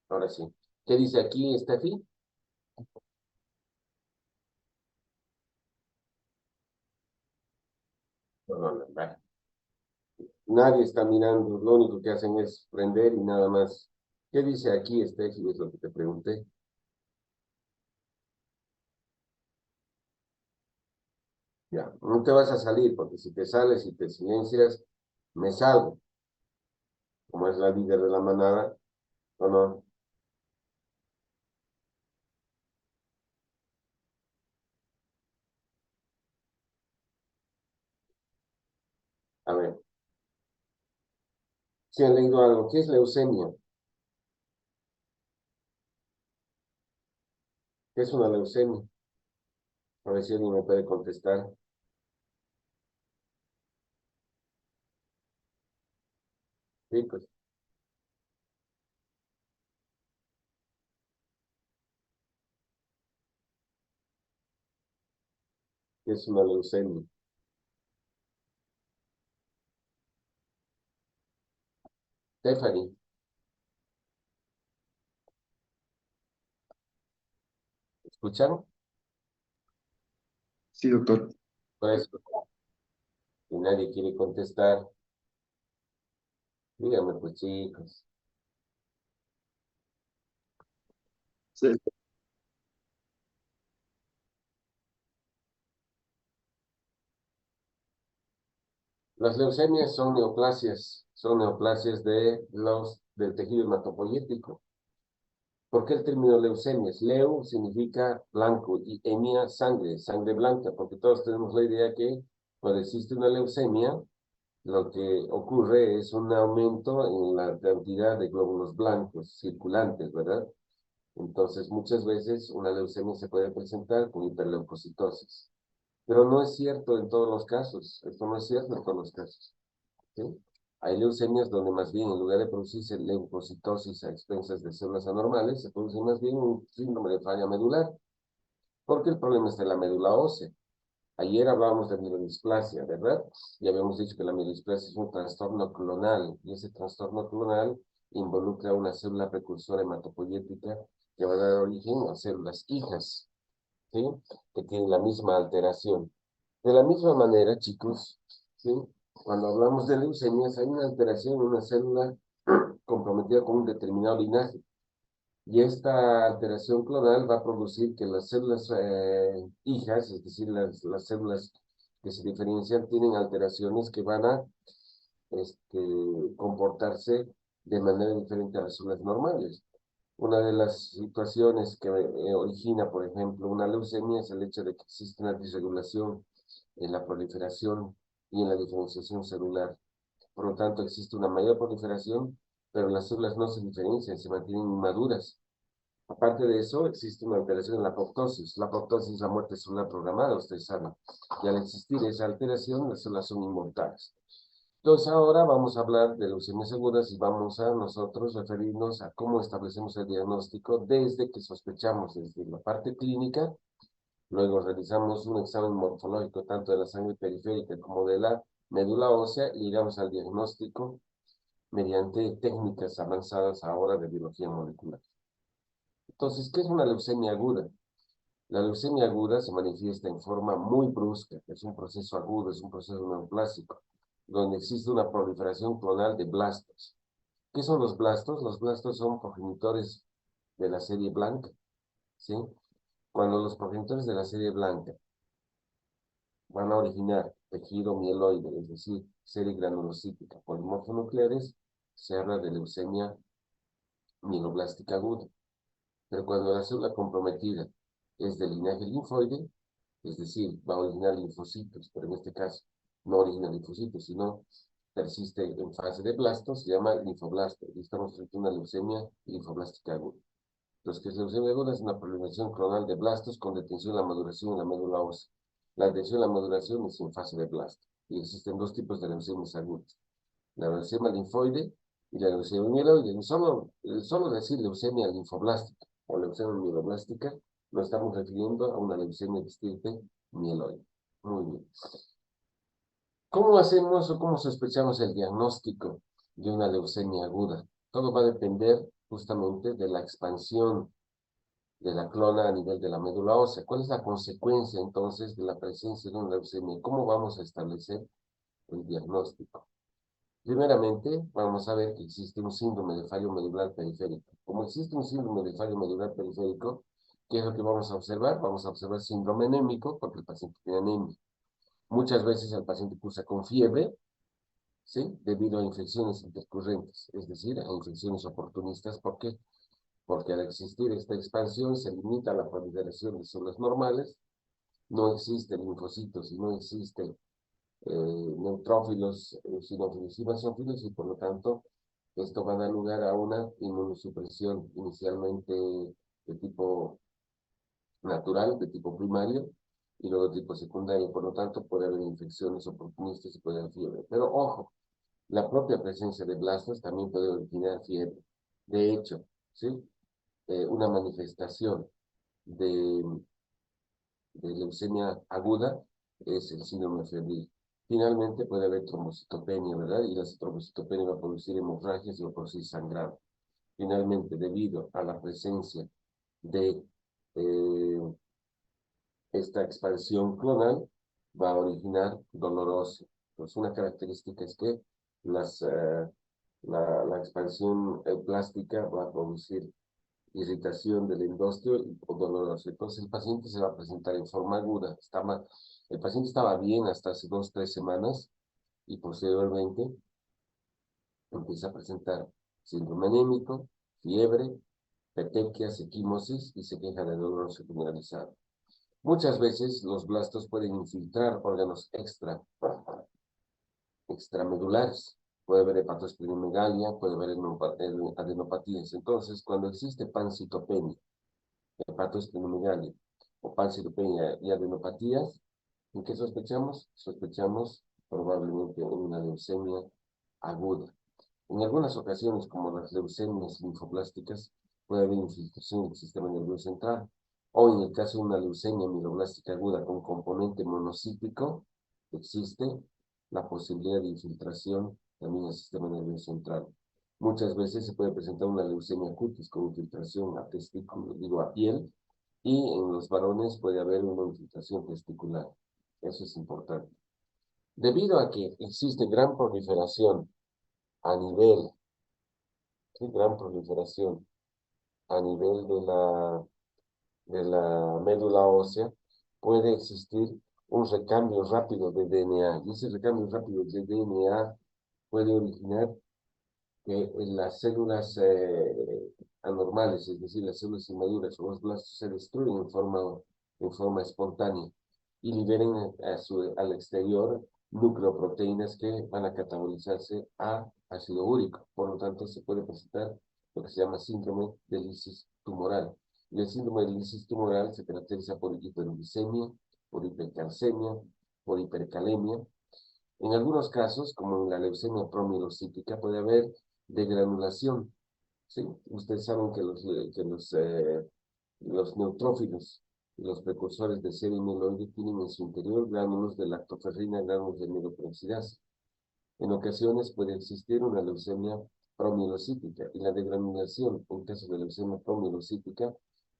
Ahora sí. ¿Qué dice aquí, Steffi? No, no, no, vale. Nadie está mirando, lo único que hacen es prender y nada más. ¿Qué dice aquí, Steffi? Es lo que te pregunté. Ya, no te vas a salir, porque si te sales y te silencias, me salgo, como es la líder de la manada, o no. A ver, si han leído algo, ¿qué es leucemia? ¿Qué es una leucemia? A ver si alguien me puede contestar. Sí, pues, ¿qué es una leucemia? Stephanie, ¿escuchan? Sí, doctor. Pues, si nadie quiere contestar, dígame, pues chicos. Sí. Las leucemias son neoplasias del tejido hematopoyético. ¿Por qué el término leucemias? Leu significa blanco y emia, sangre, sangre blanca, porque todos tenemos la idea que cuando existe una leucemia, lo que ocurre es un aumento en la cantidad de glóbulos blancos circulantes, ¿verdad? Entonces, muchas veces una leucemia se puede presentar con hiperleucocitosis. Pero no es cierto en todos los casos. Esto no es cierto en todos los casos. ¿Sí? Hay leucemias donde más bien en lugar de producirse leucocitosis a expensas de células anormales, se produce más bien un síndrome de falla medular, porque el problema está en la médula ósea. Ayer hablábamos de mielodisplasia, ¿verdad? Y habíamos dicho que la mielodisplasia es un trastorno clonal, y ese trastorno clonal involucra una célula precursora hematopoyética que va a dar origen a células hijas, ¿sí? Que tienen la misma alteración. De la misma manera, chicos, ¿sí? Cuando hablamos de leucemias, hay una alteración en una célula comprometida con un determinado linaje. Y esta alteración clonal va a producir que las células hijas, es decir, las células que se diferencian, tienen alteraciones que van a este, comportarse de manera diferente a las células normales. Una de las situaciones que origina, por ejemplo, una leucemia es el hecho de que existe una disregulación en la proliferación y en la diferenciación celular. Por lo tanto, existe una mayor proliferación, pero las células no se diferencian, se mantienen inmaduras. Aparte de eso, existe una alteración en la apoptosis. La apoptosis es la muerte celular programada, ustedes saben. Y al existir esa alteración, las células son inmortales. Entonces ahora vamos a hablar de leucemias agudas y vamos a nosotros referirnos a cómo establecemos el diagnóstico desde que sospechamos, desde la parte clínica, luego realizamos un examen morfológico tanto de la sangre periférica como de la médula ósea y llegamos al diagnóstico mediante técnicas avanzadas ahora de biología molecular. Entonces, ¿qué es una leucemia aguda? La leucemia aguda se manifiesta en forma muy brusca, es un proceso agudo, es un proceso neoplásico, donde existe una proliferación clonal de blastos. ¿Qué son los blastos? Los blastos son progenitores de la serie blanca, ¿sí? Cuando los progenitores de la serie blanca van a originar tejido mieloide, es decir, serie granulocítica, polimorfonucleares, se habla de leucemia mieloblástica aguda. Pero cuando la célula comprometida es de linaje linfoide, es decir, va a originar linfocitos, pero en este caso no origina linfocitos, sino persiste en fase de blasto, se llama linfoblasto, y estamos frente a una leucemia linfoblástica aguda. Los que es leucemia aguda es una proliferación clonal de blastos con detención en la maduración en la médula ósea. La detención en la maduración es en fase de blasto, y existen dos tipos de leucemias agudas, la leucemia linfoide y la leucemia mieloide. Solo decir leucemia linfoblástica o leucemia mieloblástica, nos estamos refiriendo a una leucemia de estirpe mieloide. Muy bien. ¿Cómo hacemos o cómo sospechamos el diagnóstico de una leucemia aguda? Todo va a depender justamente de la expansión de la clona a nivel de la médula ósea. ¿Cuál es la consecuencia entonces de la presencia de una leucemia? ¿Cómo vamos a establecer el diagnóstico? Primeramente, vamos a ver que existe un síndrome de fallo medular periférico. Como existe un síndrome de fallo medular periférico, ¿qué es lo que vamos a observar? Vamos a observar síndrome anémico, porque el paciente tiene anemia. Muchas veces el paciente cursa con fiebre, ¿sí? Debido a infecciones intercurrentes, es decir, a infecciones oportunistas. ¿Por qué? Porque al existir esta expansión se limita la proliferación de células normales, no existen linfocitos y no existen neutrófilos, eosinófilos y basófilos, y por lo tanto esto va a dar lugar a una inmunosupresión inicialmente de tipo natural, de tipo primario, y luego de tipo secundario. Por lo tanto, puede haber infecciones oportunistas y puede haber fiebre. Pero ojo, la propia presencia de blastos también puede originar fiebre. De hecho, ¿sí? Una manifestación de, de leucemia aguda es el síndrome febril. Finalmente puede haber trombocitopenia, ¿verdad? Y la trombocitopenia va a producir hemorragias y va a producir sangrado. Finalmente, debido a la presencia de esta expansión clonal, va a originar dolor óseo. Pues una característica es que la expansión plástica va a producir irritación del endostio o dolor óseo. Entonces el paciente se va a presentar en forma aguda. El paciente estaba bien hasta hace 2 o 3 semanas y posteriormente empieza a presentar síndrome anémico, fiebre, petequias, equimosis y se queja de dolor óseo generalizado. Muchas veces los blastos pueden infiltrar órganos extramedulares. Puede haber hepatosplenomegalia, puede haber adenopatías. Entonces, cuando existe pancitopenia, hepatosplenomegalia o pancitopenia y adenopatías, ¿en qué sospechamos? Sospechamos probablemente una leucemia aguda. En algunas ocasiones, como las leucemias linfoblásticas, puede haber infiltración del sistema nervioso central. O en el caso de una leucemia mieloblástica aguda con componente monocítico, existe la posibilidad de infiltración también del sistema nervioso central. Muchas veces se puede presentar una leucemia cutis con infiltración a testículo, digo a piel, y en los varones puede haber una infiltración testicular. Eso es importante. Debido a que existe gran proliferación a nivel, ¿sí? Gran proliferación a nivel de la médula ósea, puede existir un recambio rápido de DNA. Y ese recambio rápido de DNA puede originar que las células anormales, es decir, las células inmaduras o los blastos, se destruyen en forma espontánea y liberen al exterior nucleoproteínas que van a catabolizarse a ácido úrico. Por lo tanto, se puede presentar lo que se llama síndrome de lisis tumoral. Y el síndrome de lisis tumoral se caracteriza por hiperuricemia, por hipercalcemia, por hipercalemia. En algunos casos, como en la leucemia promielocítica, puede haber degranulación, ¿sí? Ustedes saben que los neutrófilos, los precursores de serum mieloide, tienen en su interior gránulos de lactoferrina, gránulos de mieloperoxidasa. En ocasiones puede existir una leucemia promielocítica y la degranulación, en caso de leucemia promielocítica,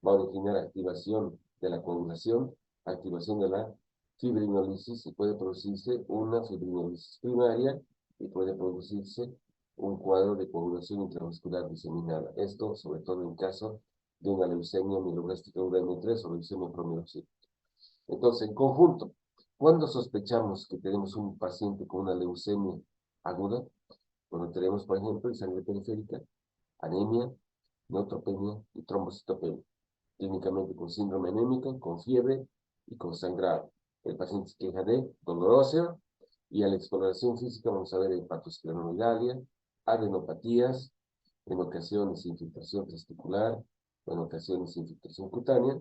va a originar activación de la coagulación, activación de la fibrinolisis y puede producirse una fibrinolisis primaria y puede producirse un cuadro de coagulación intravascular diseminada. Esto sobre todo en caso de una leucemia mieloblástica UDM3 o leucemia promielocítica. Entonces, en conjunto, cuando sospechamos que tenemos un paciente con una leucemia aguda, cuando tenemos, por ejemplo, en sangre periférica, anemia, neutropenia y trombocitopenia, clínicamente con síndrome anémico, con fiebre y con sangrado. El paciente se queja de dolor óseo y a la exploración física vamos a ver hepatosplenomegalia, adenopatías, en ocasiones infiltración testicular, en ocasiones infiltración cutánea,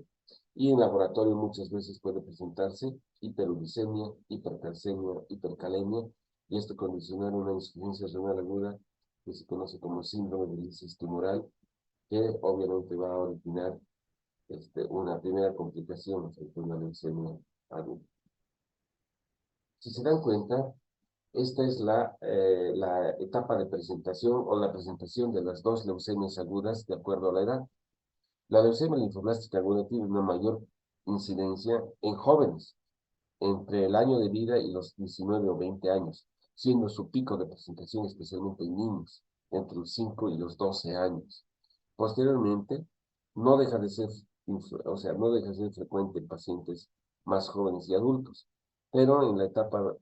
y en laboratorio muchas veces puede presentarse hiperuricemia, hipercalcemia, hipercalemia, y esto condicionar una insuficiencia renal aguda que se conoce como síndrome de lisis tumoral, que obviamente va a originar una primera complicación frente a una leucemia aguda. Si se dan cuenta, Esta es la etapa de presentación o la presentación de las dos leucemias agudas de acuerdo a la edad. La leucemia linfoblástica aguda tiene una mayor incidencia en jóvenes, entre el año de vida y los 19 o 20 años, siendo su pico de presentación especialmente en niños, entre los 5 y los 12 años. Posteriormente, no deja de ser, no deja de ser frecuente en pacientes más jóvenes y adultos, pero en la etapa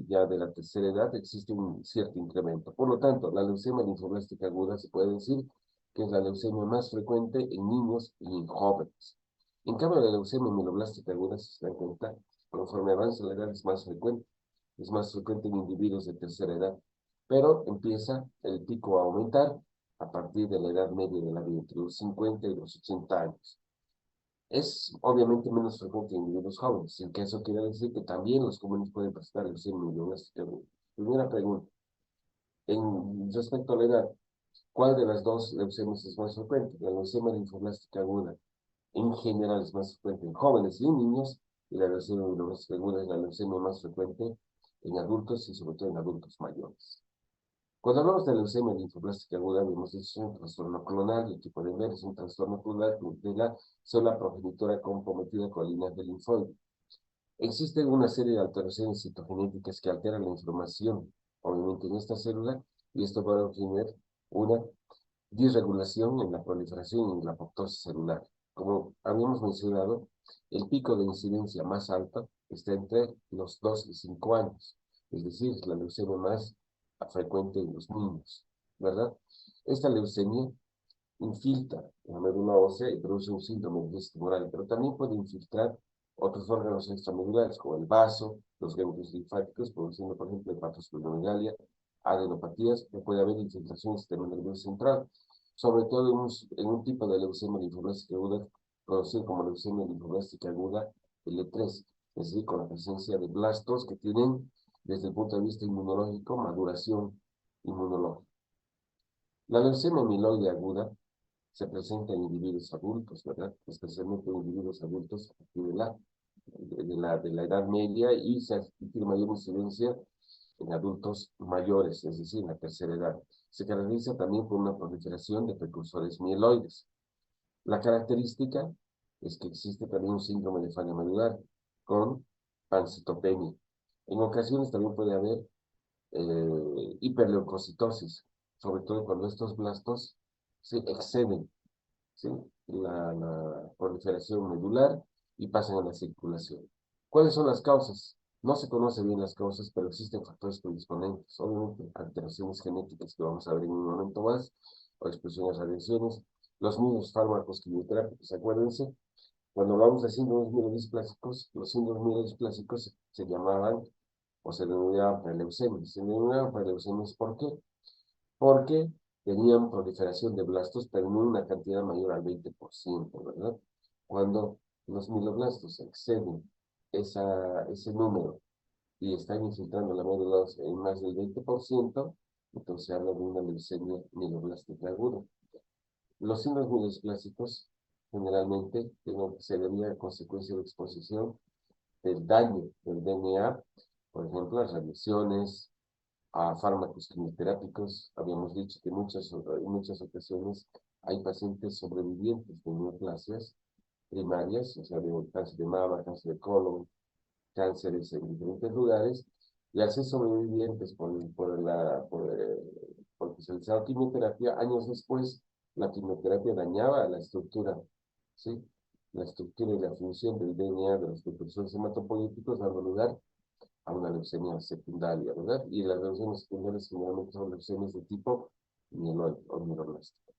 ya de la tercera edad existe un cierto incremento. Por lo tanto, la leucemia linfoblástica aguda se puede decir que es la leucemia más frecuente en niños y en jóvenes. En cambio, la leucemia mieloblástica aguda, si se dan cuenta, conforme avanza la edad es más frecuente en individuos de tercera edad, pero empieza el pico a aumentar a partir de la edad media de la vida, entre los 50 y los 80 años. Es obviamente menos frecuente en individuos jóvenes, sin que eso quiera decir que también los jóvenes pueden presentar leucemia mieloblástica aguda. Primera pregunta, en respecto a la edad, ¿cuál de las dos leucemias es más frecuente? La leucemia linfoblástica aguda en general es más frecuente en jóvenes y en niños, y la leucemia mieloblástica aguda es la leucemia más frecuente en adultos y sobre todo en adultos mayores. Cuando hablamos de leucemia linfoblástica aguda, hemos dicho es un trastorno clonal, y aquí pueden ver, es un trastorno clonal de la célula progenitora comprometida con líneas de linfoide. Existen una serie de alteraciones citogenéticas que alteran la información, obviamente, en esta célula, y esto va a obtener una disregulación en la proliferación y en la apoptosis celular. Como habíamos mencionado, el pico de incidencia más alto está entre los 2 y 5 años, es decir, es la leucemia más frecuente en los niños, ¿verdad? Esta leucemia infiltra la médula ósea y produce un síndrome de déficit tumoral, pero también puede infiltrar otros órganos extramedulares, como el vaso, los ganglios linfáticos, produciendo, por ejemplo, hepatosplenomegalia, adenopatías, que puede haber infiltración del sistema nervioso central, sobre todo en un tipo de leucemia linfoblástica aguda, conocido como leucemia linfoblástica aguda L3, es decir, con la presencia de blastos que tienen, desde el punto de vista inmunológico, maduración inmunológica. La leucemia amiloide aguda se presenta en individuos adultos, ¿verdad? Especialmente en individuos adultos a partir de la edad media y tiene mayor incidencia en adultos mayores, es decir, en la tercera edad. Se caracteriza también por una proliferación de precursores mieloides. La característica es que existe también un síndrome de falla medular con pancitopenia. En ocasiones también puede haber hiperleucocitosis, sobre todo cuando estos blastos se exceden, ¿sí?, la proliferación medular y pasan a la circulación. ¿Cuáles son las causas? No se conocen bien las causas, pero existen factores predisponentes, obviamente alteraciones genéticas que vamos a ver en un momento más, o exposiciones a radiaciones, los mismos fármacos quimioterápicos. Acuérdense, cuando hablamos de síndromes mielodisplásicos, los síndromes mielodisplásicos se llamaban o se denominaban preleucemias. Se denominaban preleucemias, ¿por qué? Porque tenían proliferación de blastos, pero no una cantidad mayor al 20%, ¿verdad? Cuando los mieloblastos exceden ese número y están infiltrando la médula en más del 20%, entonces se habla de una leucemia mieloblástica aguda. Los síndromes mielodisplásicos generalmente se debían a consecuencia de exposición del daño del DNA, por ejemplo, las radiaciones, a fármacos quimioterápicos. Habíamos dicho que en muchas ocasiones hay pacientes sobrevivientes de neoplasias primarias, o sea, de cáncer de mama, cáncer de colon, cánceres en diferentes lugares, y al ser sobrevivientes porque se les daba quimioterapia, años después, la quimioterapia dañaba la estructura, ¿sí? La estructura y la función del DNA de los precursores hematopoyéticos, dando lugar a una leucemia secundaria, ¿verdad? Y las leucemias secundarias generalmente son leucemias de tipo mieloide o mieloblástico.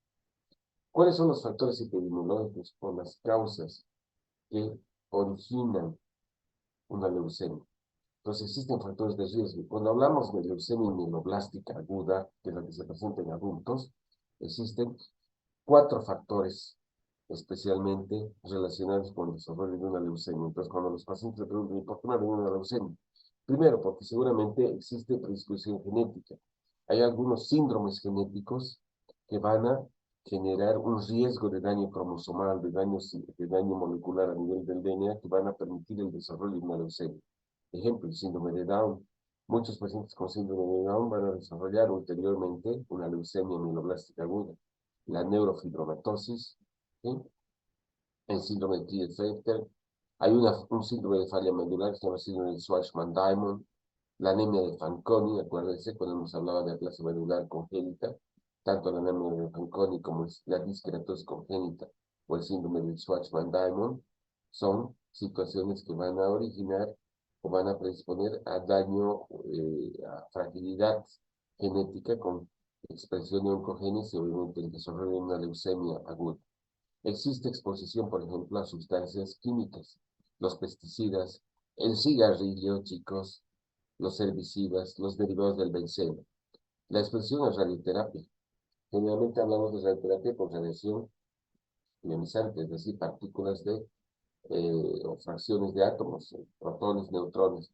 ¿Cuáles son los factores epidemiológicos o las causas que originan una leucemia? Entonces existen factores de riesgo. Cuando hablamos de leucemia mieloblástica aguda, que es la que se presenta en adultos, existen 4 factores especialmente relacionados con el desarrollo de una leucemia. Entonces, cuando los pacientes le preguntan, ¿por qué me ha venido una leucemia? Primero, porque seguramente existe predisposición genética. Hay algunos síndromes genéticos que van a generar un riesgo de daño cromosomal, de daño molecular a nivel del DNA, que van a permitir el desarrollo de una leucemia. Ejemplo, el síndrome de Down, Muchos pacientes con síndrome de Down van a desarrollar ulteriormente una leucemia mieloblástica aguda, la neurofibromatosis, ¿sí? El síndrome de Klinefelter. Hay un síndrome de falla medular que se llama síndrome de Schwarzman-Diamond, la anemia de Fanconi, acuérdense cuando nos hablaba de aplasia medular congénita, tanto la anemia de Fanconi como la disqueratosis congénita o el síndrome de Schwarzman-Diamond son situaciones que van a originar o van a predisponer a daño, a fragilidad genética con expresión de oncogenes y obviamente el desarrollo de una leucemia aguda. Existe exposición, por ejemplo, a sustancias químicas, los pesticidas, el cigarrillo, chicos, los herbicidas, los derivados del benceno. La exposición es radioterapia. Generalmente hablamos de radioterapia con radiación ionizante, es decir, partículas o fracciones de átomos, protones, neutrones.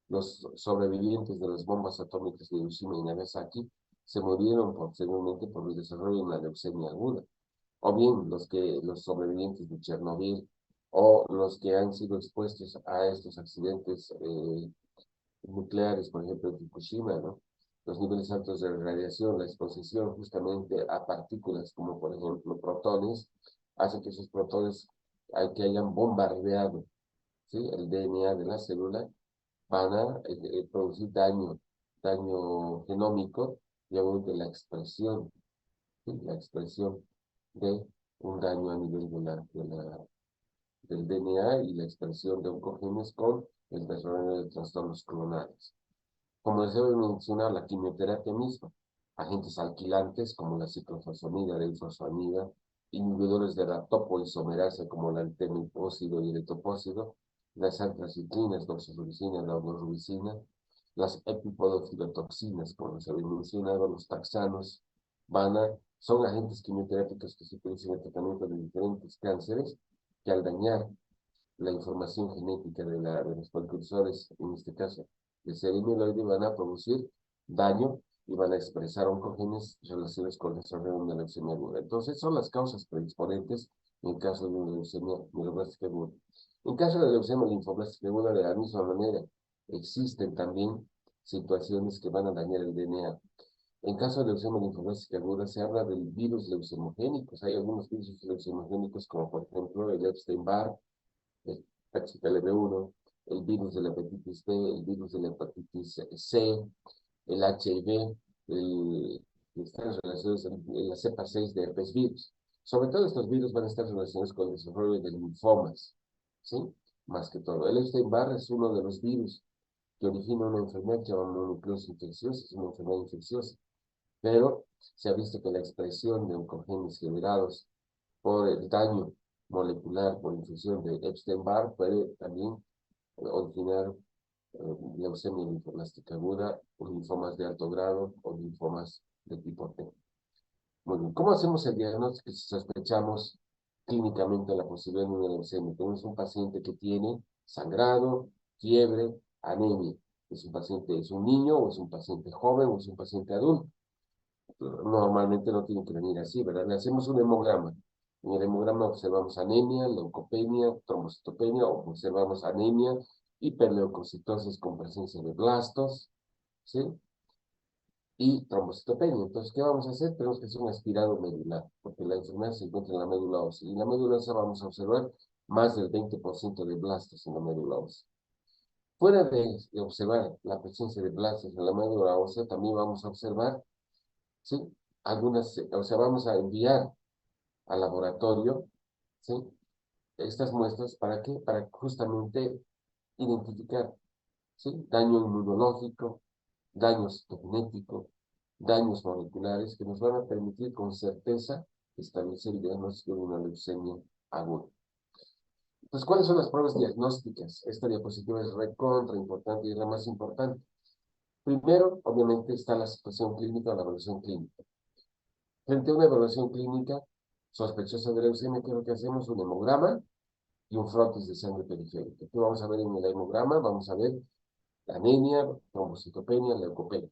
Los sobrevivientes de las bombas atómicas de Hiroshima y Nagasaki se murieron posteriormente por el desarrollo de una leucemia aguda. O bien los sobrevivientes de Chernobyl, o los que han sido expuestos a estos accidentes nucleares, por ejemplo, en Fukushima, ¿no? Los niveles altos de radiación, la exposición justamente a partículas como, por ejemplo, protones, hace que esos protones que hayan bombardeado, ¿sí? El DNA de la célula, van a producir daño genómico y obviamente la expresión, ¿sí? La expresión de un daño a nivel del DNA y la expresión de oncogenes con el desarrollo de trastornos clonales. Como les he mencionado, la quimioterapia misma, agentes alquilantes como la ciclofosfamida, la ifosfamida, inhibidores de la topoisomerasa como la antemipósido y el etopósido, las antraciclinas, doxorubicina, la rubicina, las epipodofilotoxinas, como les había mencionado, los taxanos, son agentes quimioterápicos que se utilizan en el tratamiento de diferentes cánceres que al dañar la información genética de los precursores, en este caso del ser amiloide, van a producir daño y van a expresar oncogenes relacionados con el desarrollo de una leucemia aguda. Entonces, son las causas predisponentes en caso de una leucemia mieloblástica aguda. En caso de leucemia linfoblástica aguda, de la misma manera, existen también situaciones que van a dañar el DNA. En caso de leucemia linfoblástica aguda, se habla del virus leucemogénicos. Hay algunos virus leucemogénicos, como por ejemplo el Epstein-Barr, el HPLV1, el virus de la hepatitis B, el virus de la hepatitis C, el HIV, que están relacionados en la cepa 6 de herpes virus. Sobre todo estos virus van a estar relacionados con el desarrollo de linfomas, ¿sí? Más que todo. El Epstein-Barr es uno de los virus que origina una enfermedad llamada mononucleosis infecciosa, es una enfermedad infecciosa, pero se ha visto que la expresión de oncogenes generados por el daño molecular por infección de Epstein-Barr puede también originar leucemia linfoblástica aguda, o linfomas de alto grado o linfomas de tipo T. Muy bien, ¿cómo hacemos el diagnóstico si sospechamos clínicamente la posibilidad de una leucemia? Tenemos un paciente que tiene sangrado, fiebre, anemia. ¿Es un paciente, es un niño, o es un paciente joven, o es un paciente adulto? Normalmente no tiene que venir así, ¿verdad? Le hacemos un hemograma. En el hemograma observamos anemia, leucopenia, trombocitopenia, o observamos anemia, hiperleucocitosis con presencia de blastos, ¿sí? Y trombocitopenia. Entonces, ¿qué vamos a hacer? Tenemos que hacer un aspirado medular, porque la enfermedad se encuentra en la médula ósea. Y en la médula ósea vamos a observar más del 20% de blastos en la médula ósea. Fuera de observar la presencia de blastos en la médula ósea, también vamos a observar, ¿sí? O sea, vamos a enviar al laboratorio, ¿sí? Estas muestras, ¿para qué? Para justamente identificar, ¿sí? Daño inmunológico, daño citogenético, daños moleculares que nos van a permitir con certeza establecer el diagnóstico de una leucemia aguda. Entonces, ¿cuáles son las pruebas diagnósticas? Esta diapositiva es recontra importante y es la más importante. Primero, obviamente, está la situación clínica o la evaluación clínica. Frente a una evaluación clínica sospechosa de leucemia, ¿qué es lo que hacemos? Un hemograma y un frotis de sangre periférica. Aquí vamos a ver en el hemograma, vamos a ver anemia, trombocitopenia, leucopenia.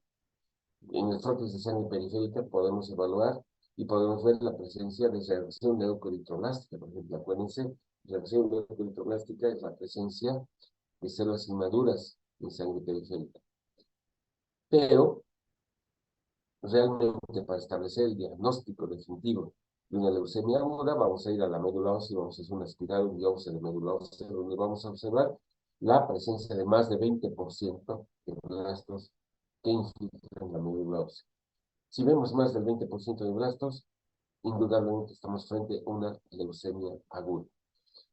En el frotis de sangre periférica podemos evaluar y podemos ver la presencia de reacción leucoeritroblástica. Por ejemplo, acuérdense, reacción leucoeritroblástica es la presencia de células inmaduras en sangre periférica. Pero realmente para establecer el diagnóstico definitivo de una leucemia aguda, vamos a ir a la médula ósea, vamos a hacer una espiral biopsia de médula ósea, donde vamos a observar la presencia de más de 20% de blastos que infiltran la médula ósea. Si vemos más del 20% de blastos, indudablemente estamos frente a una leucemia aguda.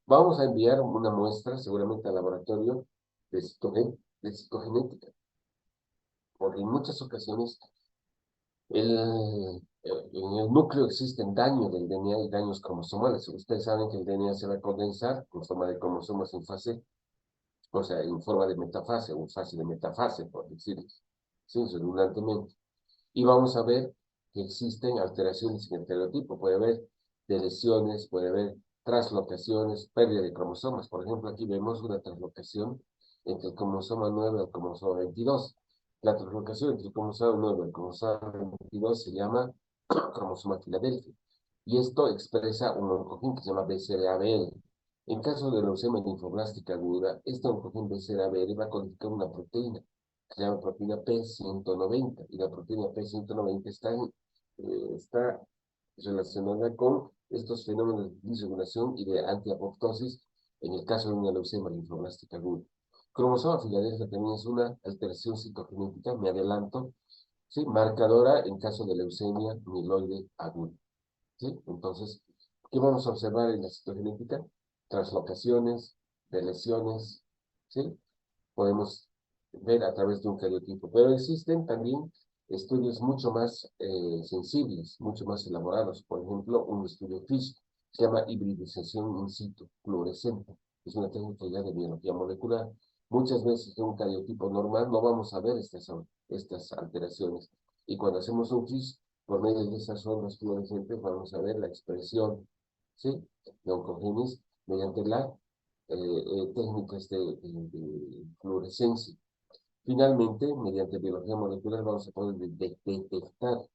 Vamos a enviar una muestra seguramente al laboratorio de citogenética, porque en muchas ocasiones en el núcleo existen daños del DNA y daños cromosomales. Ustedes saben que el DNA se va a condensar con forma de cromosomas en fase, o sea, en forma de metafase o fase de metafase, por decirlo, sí, redundantemente. Y vamos a ver que existen alteraciones en el stereotipo. Puede haber deleciones, puede haber translocaciones, pérdida de cromosomas. Por ejemplo, aquí vemos una translocación entre el cromosoma 9 y el cromosoma 22. La translocación entre el cromosoma 9 y el cromosoma 22 se llama cromosoma Filadelfia. Y esto expresa un oncogén que se llama BCR-ABL. En caso de leucemia linfoblástica aguda, este oncogén BCR-ABL va a codificar una proteína que se llama proteína P190, y la proteína P190 está relacionada con estos fenómenos de disregulación y de antiapoptosis en el caso de una leucemia linfoblástica aguda. Cromosoma Filadelfia también es una alteración citogenética, me adelanto, ¿sí? Marcadora en caso de leucemia mieloide aguda, ¿sí? Entonces, ¿qué vamos a observar en la citogenética? Translocaciones, deleciones, ¿sí? Podemos ver a través de un cariotipo, pero existen también estudios mucho más sensibles, mucho más elaborados. Por ejemplo, un estudio FISH se llama hibridización in situ fluorescente. Es una técnica ya de biología molecular. Muchas veces en un cariotipo normal no vamos a ver estas alteraciones. Y cuando hacemos un FISH, por medio de esas ondas fluorescentes, vamos a ver la expresión, ¿sí?, de oncogenes mediante la técnicas de fluorescencia. Finalmente, mediante biología molecular vamos a poder detectar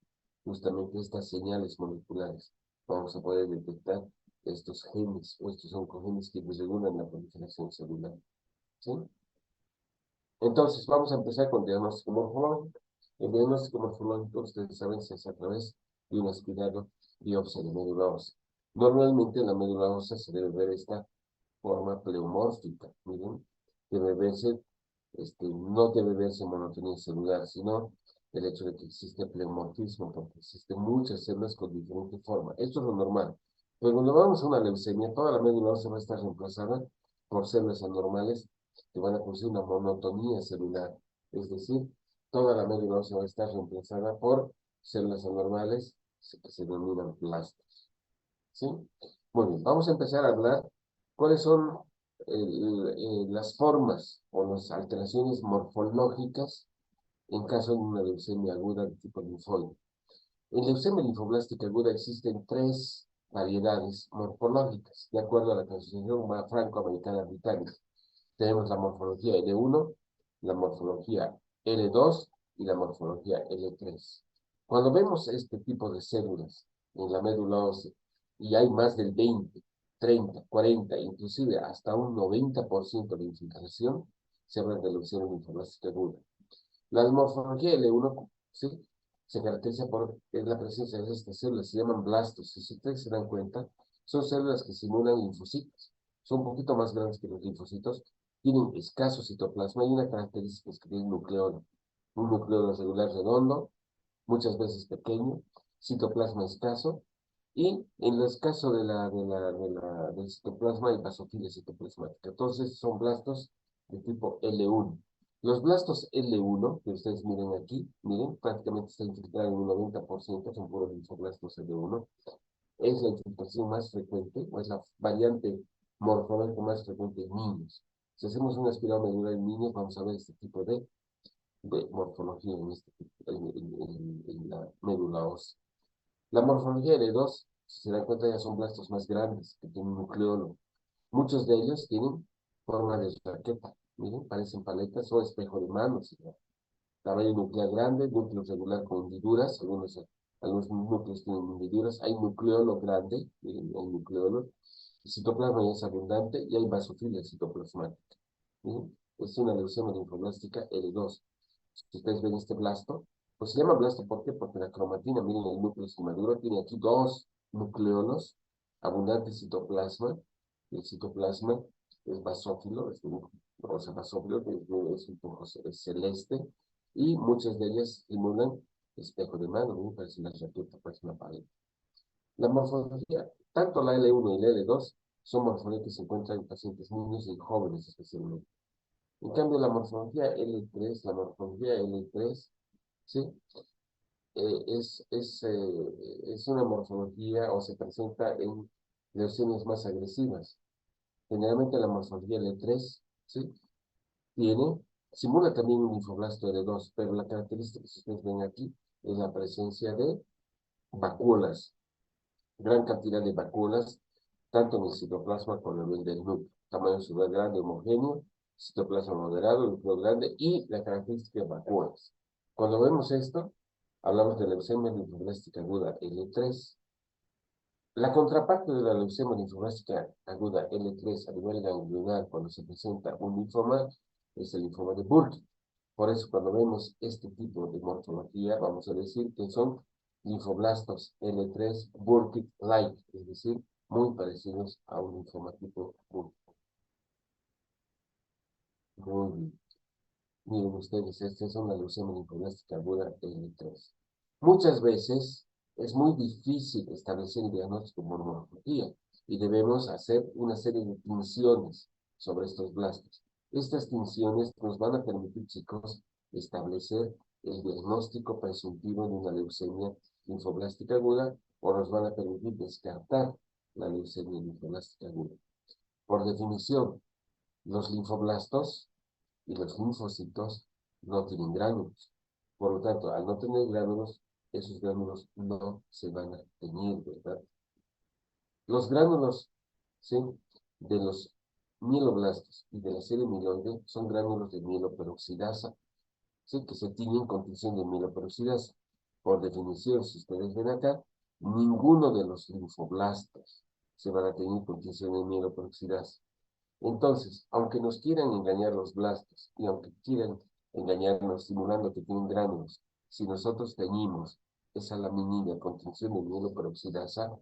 justamente estas señales moleculares. Vamos a poder detectar estos genes o estos oncogenes que regulan la proliferación celular, ¿sí? Entonces, vamos a empezar con diagnóstico morfológico. El diagnóstico morfológico, ustedes saben, se hace a través de un aspirado biopsia de médula ósea. Normalmente en la médula ósea se debe ver esta forma pleomórfica, miren, debe verse, no debe verse monotonía celular, sino el hecho de que existe pleomorfismo, porque existen muchas células con diferente forma. Esto es lo normal. Pero cuando vamos a una leucemia, toda la médula ósea va a estar reemplazada por células anormales que van a producir una monotonía celular. Es decir, toda la médula ósea va a estar reemplazada por células anormales que se denominan blastos, ¿sí? Muy bien, vamos a empezar a hablar cuáles son las formas o las alteraciones morfológicas en caso de una leucemia aguda de tipo linfoide. En leucemia linfoblástica aguda existen tres variedades morfológicas, de acuerdo a la clasificación franco-americana británica. Tenemos la morfología L1, la morfología L2 y la morfología L3. Cuando vemos este tipo de células en la médula ósea y hay más del 20, 30, 40, inclusive hasta un 90% de infiltración, se habla de leucemia linfoblástica aguda. La morfología L1, ¿sí?, se caracteriza por la presencia de estas células, se llaman blastos. Si ustedes se dan cuenta, son células que simulan linfocitos. Son un poquito más grandes que los linfocitos, tienen escaso citoplasma y una característica es que tienen nucleolo. Un nucleolo celular redondo, muchas veces pequeño, citoplasma escaso, y en los casos del citoplasma hay basofilia citoplasmática. Entonces son blastos de tipo L1. Los blastos L1, que ustedes miren aquí, miren, prácticamente está infiltrado en un 90%, son puros linfoblastos L1. Es la infiltración más frecuente, o es la variante morfológica más frecuente en niños. Si hacemos una espiral medular en niños, vamos a ver este tipo de morfología en la médula ósea. La morfología L2, si se dan cuenta, ya son blastos más grandes, que tienen nucleolo. Muchos de ellos tienen forma de raqueta, miren, parecen paletas o espejo de manos. Tamaño nuclear grande, núcleo regular con hendiduras, algunos núcleos tienen hendiduras, hay nucleolo grande, miren, hay nucleolo, el citoplasma ya es abundante y hay basofilia citoplasmática. ¿Miren? Es una leucemia linfoblástica L2. Si ustedes ven este blasto, pues se llama blasto, ¿por qué? Porque la cromatina, miren el núcleo inmaduro, tiene aquí dos nucleolos, abundante citoplasma, y el citoplasma es basófilo, o sea, basófilo, que es un poco celeste, y muchas de ellas simulan espejo de mano, ¿no? Parece una ratuta, parece una pared. La morfología, tanto la L1 y la L2, son morfologías que se encuentran en pacientes niños y jóvenes especialmente. En cambio, la morfología L3, ¿sí? Es una morfología o se presenta en leucemias más agresivas. Generalmente la morfología L3, ¿sí? Simula también un linfoblasto L2, pero la característica que ustedes ven aquí es la presencia de vacuolas, gran cantidad de vacuolas, tanto en el citoplasma como en el del núcleo. Tamaño celular grande, homogéneo, citoplasma moderado, núcleo grande y la característica de vacuolas. Cuando vemos esto, hablamos de leucemia linfoblástica aguda L3. La contraparte de la leucemia linfoblástica aguda L3 a nivel ganglionar cuando se presenta un linfoma es el linfoma de Burkitt. Por eso cuando vemos este tipo de morfología vamos a decir que son linfoblastos L3 Burkitt-like, es decir, muy parecidos a un linfoma tipo Burkitt. Muy bien. Miren ustedes, esta es una leucemia linfoblástica aguda L3. Muchas veces es muy difícil establecer el diagnóstico por morfología y debemos hacer una serie de tinciones sobre estos blastos. Estas tinciones nos van a permitir, chicos, establecer el diagnóstico presuntivo de una leucemia linfoblástica aguda o nos van a permitir descartar la leucemia linfoblástica aguda. Por definición, los linfoblastos y los linfocitos no tienen gránulos. Por lo tanto, al no tener gránulos, esos gránulos no se van a teñir, ¿verdad? Los gránulos, ¿sí?, de los mieloblastos y de la serie mieloide son gránulos de mieloperoxidasa, ¿sí?, que se tiñen con tinción de mieloperoxidasa. Por definición, si ustedes ven acá, ninguno de los linfoblastos se van a teñir con tinción de mieloperoxidasa. Entonces, aunque nos quieran engañar los blastos y aunque quieran engañarnos simulando que tienen gránulos, si nosotros teñimos esa laminilla con tinción de mieloperoxidasa,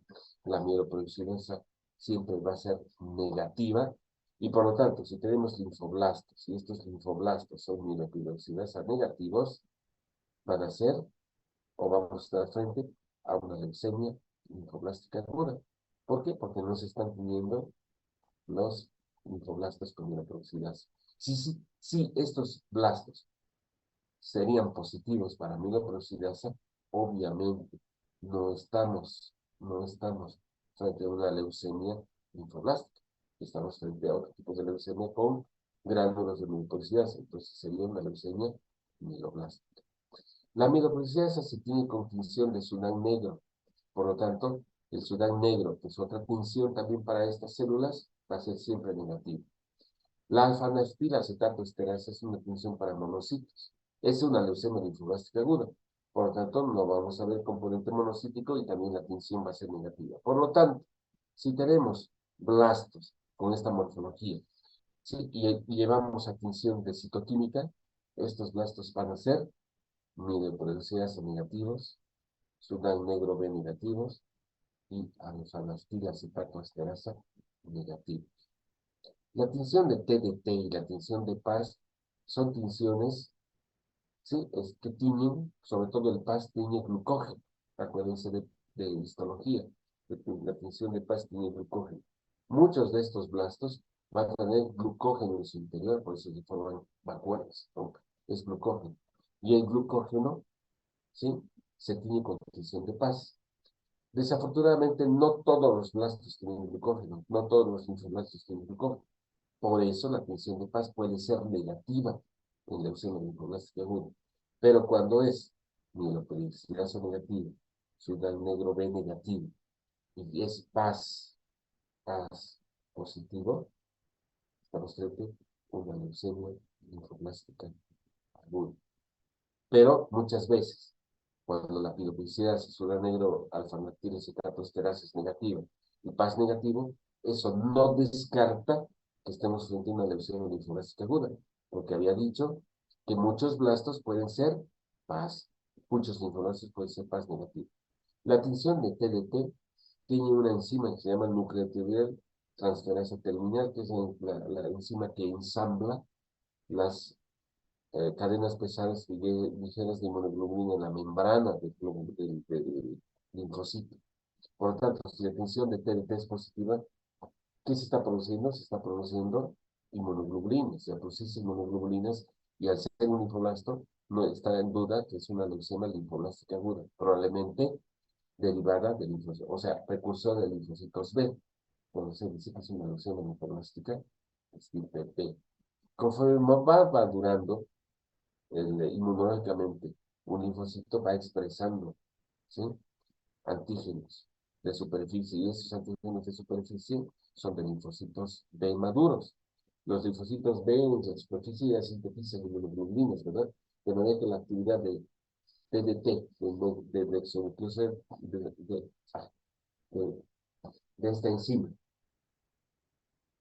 la mieloperoxidasa siempre va a ser negativa y por lo tanto, si tenemos linfoblastos y estos linfoblastos son mieloperoxidasa negativos, van a ser o vamos a estar frente a una leucemia linfoblástica aguda. ¿Por qué? Porque no se están teniendo los linfoblastos con mieloperoxidasa. Si estos blastos serían positivos para mieloperoxidasa, obviamente no estamos frente a una leucemia linfoblástica. Estamos frente a otro tipo de leucemia con gránulos de mieloperoxidasa. Entonces sería una leucemia mieloblástica. La mieloperoxidasa se tiene con tinción de Sudán negro. Por lo tanto, el Sudán negro, que es otra tinción también para estas células, va a ser siempre negativo. La alfa-naftilacetato esterasa es una tinción para monocitos. Es una leucemia linfoblástica aguda. Por lo tanto, no vamos a ver componente monocítico y también la tinción va a ser negativa. Por lo tanto, si tenemos blastos con esta morfología, ¿sí?, y llevamos a tinción de citoquímica, estos blastos van a ser mieloperoxidasa negativos, Sudán negro B negativos y alfa-naftilacetato esterasa negativos. La tinción de TDT y la tinción de PAS son tinciones, ¿sí?, que tiñen, sobre todo el PAS tiñe glucógeno. Acuérdense de histología. La tinción de PAS tiñe glucógeno. Muchos de estos blastos van a tener glucógeno en su interior, por eso se forman vacuolas, ¿no? Es glucógeno. Y el glucógeno, ¿sí?, se tiñe con tinción de PAS. Desafortunadamente, no todos los blastos tienen glucógeno, no todos los linfoblastos tienen glucógeno. Por eso la tinción de PAS puede ser negativa en leucemia linfoblástica aguda. Pero cuando es mieloperoxidasa negativa, Sudán negro B negativo, y es PAS positivo, estamos frente a una leucemia linfoblástica aguda. Pero muchas veces, cuando la piloperoxidasa, Sudán negro, alfa-naftilacetato esterasa es negativa y PAS negativo, eso no descarta que estemos frente a una leucemia linfoblástica aguda, porque había dicho que muchos blastos pueden ser paz, muchos linfoblastos pueden ser paz negativo. La tinción de TDT tiene una enzima que se llama nucleotidyl transferasa terminal, que es la enzima que ensambla las cadenas pesadas y ligeras de inmunoglobulina en la membrana del linfocito. Por lo tanto, si la tinción de TDT es positiva, ¿qué se está produciendo? Se está produciendo inmunoglobulinas. Se producen inmunoglobulinas y al ser un linfoblasto, no está en duda que es una leucemia linfoblástica aguda, probablemente derivada del linfocito, o sea, precursor de linfocitos B. Cuando se dice que es una leucemia linfoblástica, es tipo B. Conforme va durando inmunológicamente, un linfocito va expresando, ¿sí?, antígenos de superficie, y esos antígenos de superficie son de linfocitos B maduros. Los linfocitos B en la superficie ya sintetizan inmunoglobulinas, ¿verdad? De manera que la actividad de TDT, de esta enzima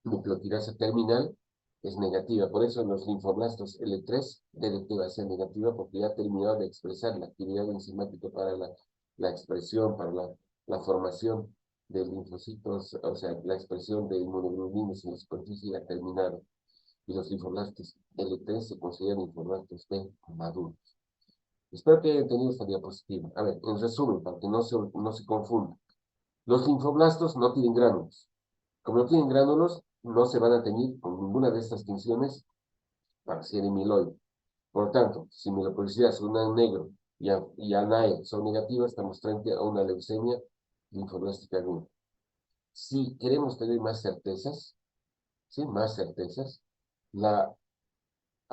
nucleotirasa terminal, es negativa. Por eso en los linfoblastos L3, TDT va a ser negativa porque ya ha terminado de expresar la actividad enzimática para la expresión, para la formación de linfocitos, o sea, la expresión de inmunoglobulinas en la superficie ya ha terminado. Y los linfoblastos L3 se consideran linfoblastos B maduros. Espero que hayan tenido esta diapositiva. A ver, en resumen, para que no se confunda. Los linfoblastos no tienen gránulos. Como no tienen gránulos, no se van a teñir con ninguna de estas tinciones para ser amiloide. Por tanto, si mieloperosidad es una negro y ANAE son negativas, estamos frente a una leucemia linfoblástica aguda. Si queremos tener más certezas, ¿sí?, más certezas, la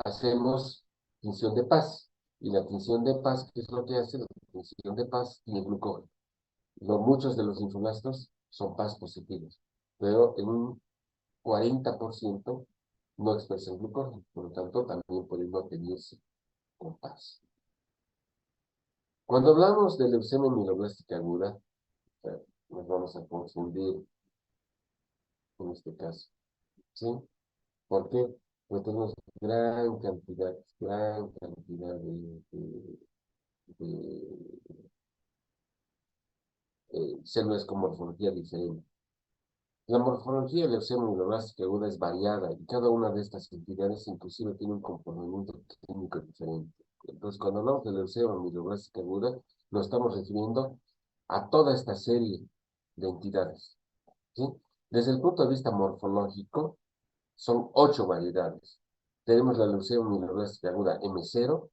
hacemos tinción de paz. Y la tinción de paz, ¿qué es lo que hace? La tinción de paz tiene glucógeno. Muchos de los linfoblastos son paz positivos, pero en un 40% no expresan glucógeno, por lo tanto también pueden no tenerse con paz. Cuando hablamos de leucemia mieloblástica aguda, nos vamos a confundir en este caso, ¿sí? ¿Por qué? Porque tenemos gran cantidad de células con morfología diferente. La morfología de la leucemia mieloblástica aguda es variada y cada una de estas entidades inclusive tiene un comportamiento clínico diferente. Entonces, cuando hablamos de leucemia mieloblástica aguda, nos estamos refiriendo a toda esta serie de entidades, ¿sí? Desde el punto de vista morfológico, son 8 variedades. Tenemos la leucemia mieloblástica aguda M0,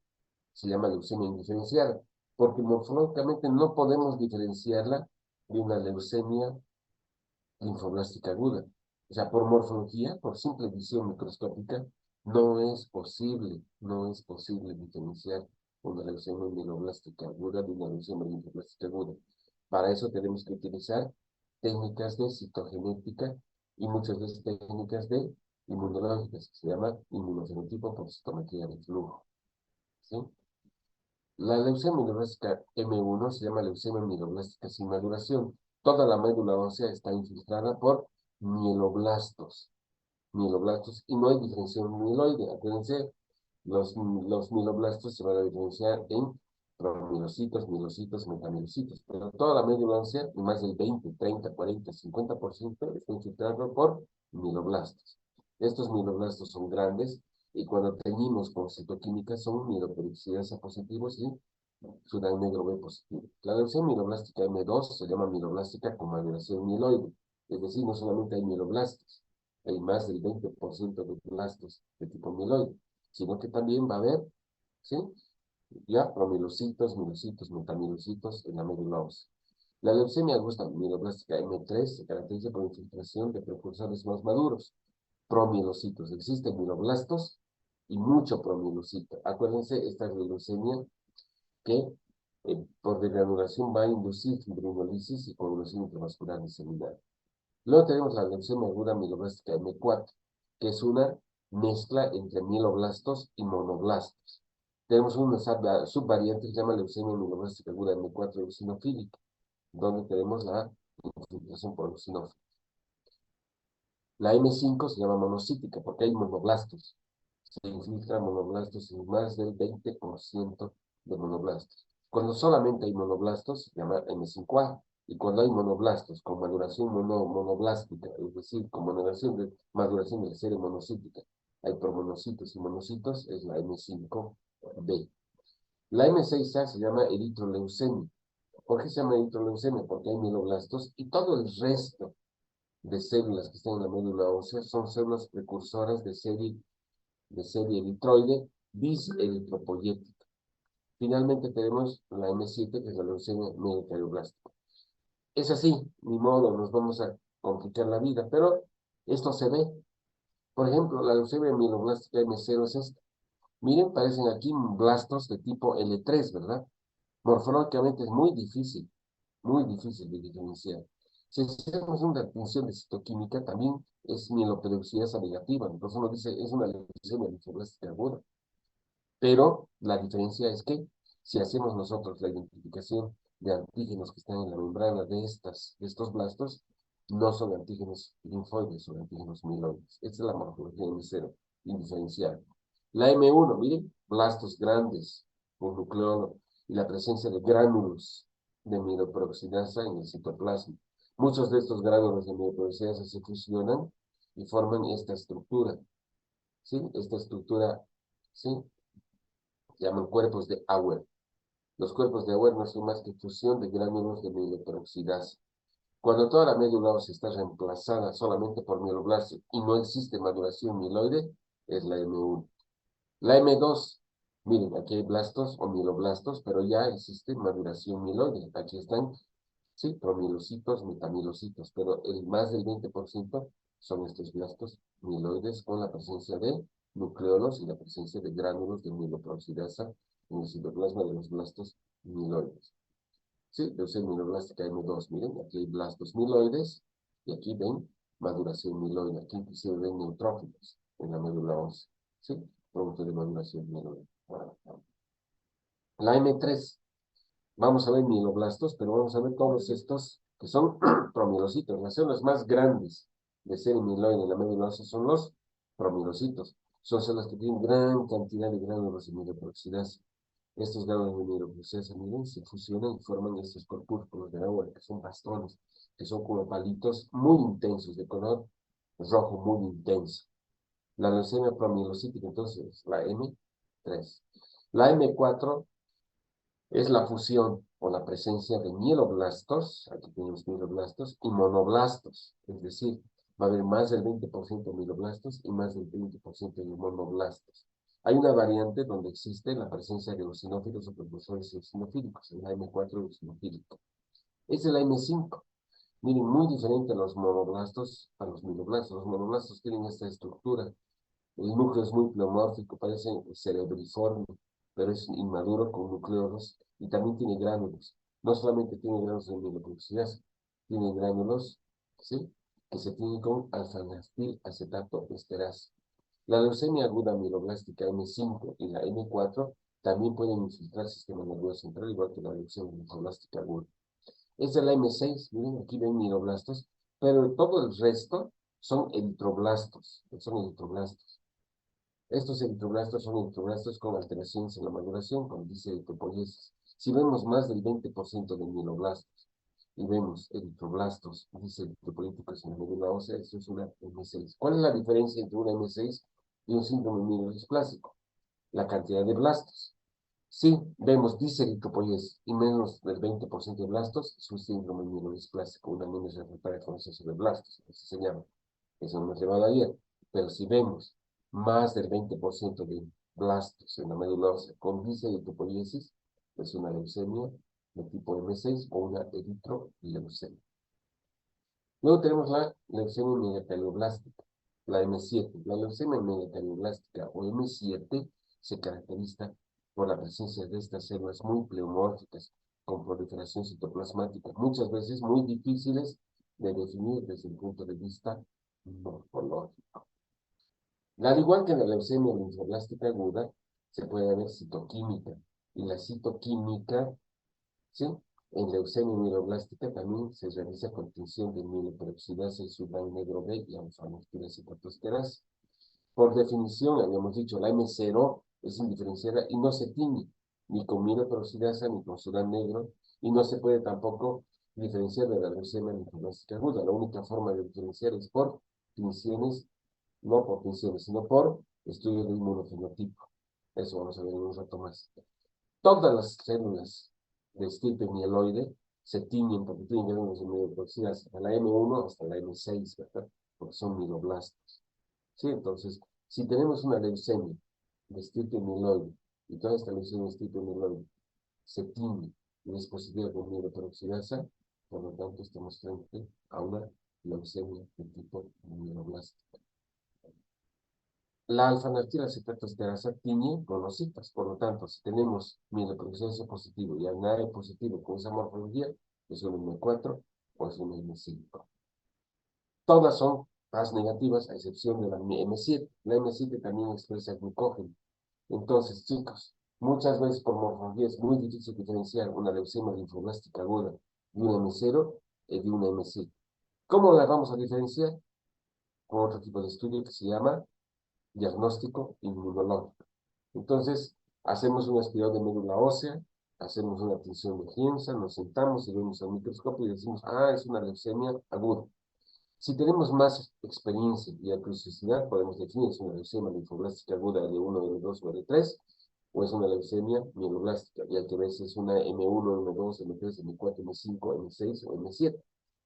se llama leucemia indiferenciada, porque morfológicamente no podemos diferenciarla de una leucemia linfoblástica aguda. O sea, por morfología, por simple visión microscópica, no es posible diferenciar una leucemia mieloblástica aguda de una leucemia linfoblástica aguda. Para eso tenemos que utilizar técnicas de citogenética y muchas veces técnicas de inmunológicas, que se llama inmunofenotipo por citometría de flujo, ¿sí? La leucemia mieloblástica M1 se llama leucemia mieloblástica sin maduración. Toda la médula ósea está infiltrada por mieloblastos, y no hay diferenciación mieloide. Acuérdense, los mieloblastos se van a diferenciar en promielocitos, metamielocitos, pero toda la médula ósea, más del 20, 30, 40, 50% está infiltrado por mieloblastos. Estos mieloblastos son grandes y cuando teñimos con citoquímica son mieloperoxidasa positivos y sudan negro B positivo. La leucemia mieloblástica M2 se llama mieloblástica con maduración mieloide, es decir, no solamente hay mieloblastos, hay más del 20% de blastos de tipo mieloide, sino que también va a haber, ¿sí?, ya promielocitos, mielocitos, metamielocitos en la médula ósea. La leucemia aguda mieloblástica M3 se caracteriza por infiltración de precursores más maduros, promielocitos. Existen mieloblastos y mucho promielocito. Acuérdense, esta es la leucemia que por degranulación va a inducir fibrinolisis y coagulación intravascular disseminada. Luego tenemos la leucemia aguda mieloblástica M4, que es una mezcla entre mieloblastos y monoblastos. Tenemos una subvariante que se llama leucemia mieloblástica aguda M4 eosinofílica, donde tenemos la infiltración por eosinófilos. La M5 se llama monocítica porque hay monoblastos, se infiltran monoblastos en más del 20% de monoblastos. Cuando solamente hay monoblastos, se llama M5A. Y cuando hay monoblastos con maduración monoblástica, es decir, con maduración de la serie monocítica, hay promonocitos y monocitos, es la M5B. La M6A se llama eritroleucemia. ¿Por qué se llama eritroleucemia? Porque hay mieloblastos y todo el resto de células que están en la médula ósea son células precursoras de serie eritroide biseritropoyética. Finalmente tenemos la M7, que es la leucemia mieloperioblástica. Es así, ni modo, nos vamos a complicar la vida, pero esto se ve. Por ejemplo, la leucemia mieloblástica M0 es esta. Miren, parecen aquí blastos de tipo L3, ¿verdad? Morfológicamente es muy difícil de diferenciar. Si hacemos una atención de citoquímica, también es mieloperoxidasa negativa, entonces uno dice, es una leucemia linfoblástica aguda. Pero la diferencia es que si hacemos nosotros la identificación de antígenos que están en la membrana de estos blastos, no son antígenos linfoides, son antígenos mieloides. Esta es la morfología M0, indiferencial. La M1, miren, blastos grandes, con nucleolo, y la presencia de gránulos de mieloperoxidasa en el citoplasma. Muchos de estos gránulos de mieloperoxidasa se fusionan y forman esta estructura, ¿sí? Esta estructura, ¿sí? Se llaman cuerpos de Auer. Los cuerpos de Auer no son más que fusión de gránulos de mieloperoxidasa. Cuando toda la médula ósea está reemplazada solamente por mieloblastos y no existe maduración mieloide, es la M1. La M2, miren, aquí hay blastos o mieloblastos, pero ya existe maduración mieloide. Aquí están, sí, promielocitos, metamielocitos, pero el más del 20% son estos blastos mieloides con la presencia de nucleolos y la presencia de gránulos de mieloperoxidasa en el citoplasma de los blastos mieloides. Sí, leucemia mieloblástica M2, miren, aquí hay blastos mieloides y aquí ven maduración mieloide. Aquí inclusive ven neutrófilos en la médula ósea, ¿sí? Producto de maduración mieloide. La M3, vamos a ver mieloblastos, pero vamos a ver todos estos que son promielocitos. Las células más grandes de serie mieloide en la médula ósea son los promielocitos. Son células que tienen gran cantidad de gránulos de mieloperoxidasa. Estos gránulos de mieloperoxidasa, miren, se fusionan y forman estos corpúsculos de agua, que son bastones, que son como palitos muy intensos, de color rojo muy intenso. La leucemia promielocítica, entonces, la M3. La M4 es la fusión o la presencia de mieloblastos, aquí tenemos mieloblastos, y monoblastos, es decir, va a haber más del 20% de mieloblastos y más del 20% de monoblastos. Hay una variante donde existe la presencia de eosinófilos o precursores eosinofílicos, en la M4 eosinofílico. Es la M5. Miren, muy diferente a los monoblastos a los mieloblastos. Los monoblastos tienen esta estructura. El núcleo es muy pleomórfico, parece cerebriforme, pero es inmaduro con nucleolos y también tiene gránulos. No solamente tiene gránulos de mieloperoxidasa, tiene gránulos, ¿sí? Que se tienen con alfanastil acetato esterasa. La leucemia aguda mieloblástica M5 y la M4 también pueden infiltrar el sistema nervioso central, igual que la leucemia linfoblástica aguda. Esta es la M6, miren, aquí ven mieloblastos, pero todo el resto son eritroblastos, Estos eritroblastos son eritroblastos con alteraciones en la maduración, como dice eritropoiesis. Si vemos más del 20% de mieloblastos y vemos eritroblastos, dice eritropoyéticos en la médula ósea, eso es una M6. ¿Cuál es la diferencia entre una M6 y un síndrome mielodisplásico? La cantidad de blastos. Si vemos diseritropoiesis y menos del 20% de blastos, es un síndrome mielodisplásico, una menos refractaria con exceso de blastos, así se llama. Eso no hemos llevado ayer. Pero si vemos más del 20% de blastos en la médula ósea con diseritropoiesis, es una leucemia de tipo M6 o una eritroleucemia. Luego tenemos la leucemia megakarioblástica, la M7. La leucemia megakarioblástica o M7 se caracteriza por la presencia de estas células muy pleomórficas con proliferación citoplasmática, muchas veces muy difíciles de definir desde el punto de vista morfológico. Al igual que en la leucemia linfoblástica aguda, se puede ver citoquímica. Y la citoquímica, ¿sí? En leucemia mieloblástica también se realiza con tinción de mieloperoxidasa y subrán negro B y alfa-aminotransferasa. Por definición, habíamos dicho, la M0 es indiferenciada y no se tiñe, ni con mieloperoxidasa, ni con sudán negro, y no se puede tampoco diferenciar de la leucemia linfoblástica aguda. La única forma de diferenciar es por tinciones, no por tinciones, sino por estudio de inmunofenotipo. Eso vamos a ver en un rato más. Todas las células de estirpe mieloide se tiñen porque tienen granos de mieloperoxidasa, a la M1 hasta la M6, ¿verdad? Porque son mieloblastos. ¿Sí? Entonces, si tenemos una leucemia de estirpe mieloide y toda esta leucemia de estirpe mieloide se tiñe y es positiva con mieloperoxidasa, por lo tanto, estamos frente a una leucemia de tipo mieloblástica. La alfa-natrilacetoesterasa tiñe monocitas, por lo tanto, si tenemos mieloperoxidasa positivo y ANAE positivo con esa morfología, es un M4 o es un M5. Todas son más negativas, a excepción de la M7. La M7 también expresa glucógeno. Entonces, chicos, muchas veces por morfología es muy difícil diferenciar una leucemia linfoblástica aguda de una M0 y de una M7. ¿Cómo la vamos a diferenciar? Con otro tipo de estudio que se llama diagnóstico inmunológico. Entonces, hacemos un aspirado de médula ósea, hacemos una tinción de Giemsa, nos sentamos y vemos al microscopio y decimos, ah, es una leucemia aguda. Si tenemos más experiencia y curiosidad, podemos definir si es una leucemia linfoblástica aguda de 1, M2 o M3, o es una leucemia mieloblástica, y hay que ver si es una M1, M2, M3, M4, M5, M6 o M7.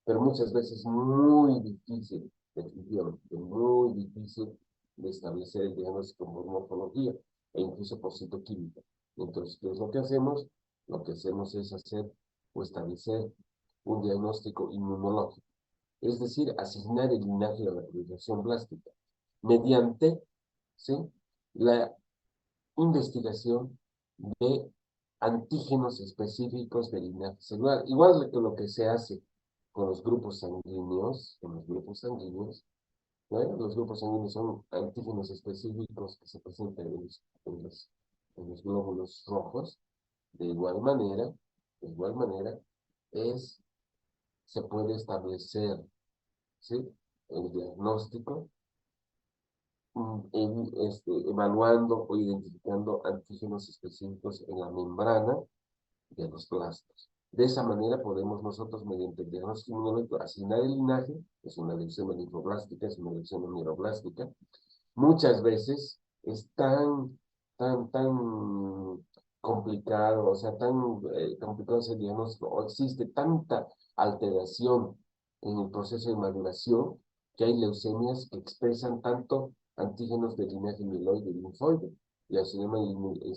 Pero muchas veces es muy difícil, definitivamente, muy difícil de establecer el diagnóstico por morfología e incluso por citoquímica. Entonces, ¿qué es lo que hacemos? Lo que hacemos es hacer o establecer un diagnóstico inmunológico, es decir, asignar el linaje de la proliferación blástica mediante, ¿sí?, la investigación de antígenos específicos del linaje celular. Igual que lo que se hace con los grupos sanguíneos, ¿no? Los grupos sanguíneos son antígenos específicos que se presentan en los glóbulos rojos. De igual manera, se puede establecer, ¿sí?, el diagnóstico evaluando o identificando antígenos específicos en la membrana de los blastos. De esa manera podemos nosotros, mediante el diagnóstico inmunológico, asignar el linaje, es una leucemia linfoblástica, es una leucemia mieloblástica. Muchas veces es tan complicado, o sea, tan complicado ese diagnóstico, o existe tanta alteración en el proceso de maduración, que hay leucemias que expresan tanto antígenos de linaje mieloide y linfoide, y se llaman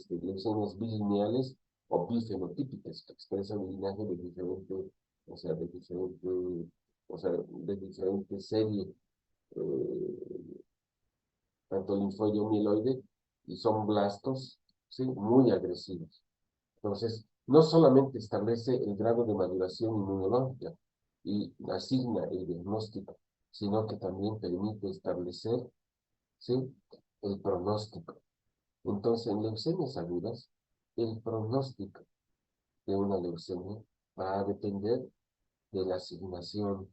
leucemias bilineales o bifenotípicas, que expresan el linaje de diferente, de diferente serie, tanto linfoide o mieloide, y son blastos, ¿sí?, muy agresivos. Entonces, no solamente establece el grado de maduración inmunológica y asigna el diagnóstico, sino que también permite establecer, ¿sí?, el pronóstico. Entonces, en leucemias agudas, el pronóstico de una leucemia va a depender de la asignación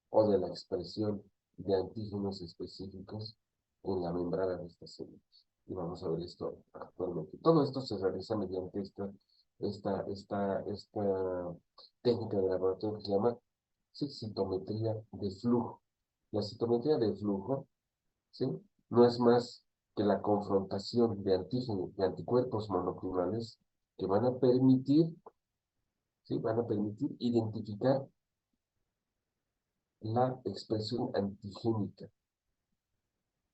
o de la expresión de antígenos específicos en la membrana de estas células. Y vamos a ver esto actualmente. Todo esto se realiza mediante esta técnica de laboratorio que se llama citometría de flujo. La citometría de flujo, ¿sí?, no es más que la confrontación de antígenos, de anticuerpos monoclonales que van a permitir, ¿sí?, identificar la expresión antigénica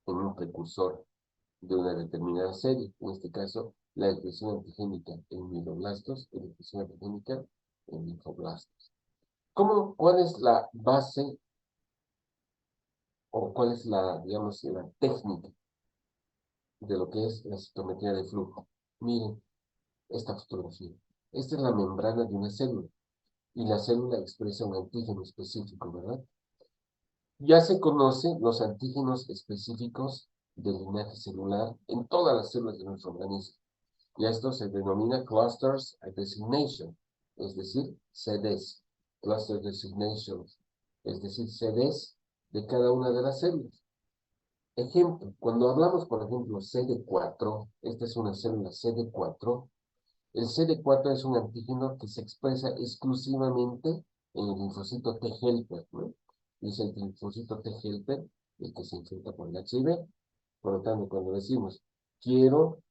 en un precursor de una determinada serie, en este caso, la expresión antigénica en mieloblastos y la expresión antigénica en linfoblastos. ¿Cuál es la base o cuál es digamos, la técnica de lo que es la citometría de flujo? Miren esta fotografía. Esta es la membrana de una célula y la célula expresa un antígeno específico, ¿verdad? Ya se conocen los antígenos específicos del linaje celular en todas las células de nuestro organismo. Y esto se denomina Clusters Designation, es decir, CDs, Cluster Designations, es decir, CDs de cada una de las células. Ejemplo, cuando hablamos, por ejemplo, CD4, esta es una célula CD4, el CD4 es un antígeno que se expresa exclusivamente en el linfocito T helper, ¿no? Y es el linfocito T helper el que se infecta por el HIV. Por lo tanto, cuando decimos, quiero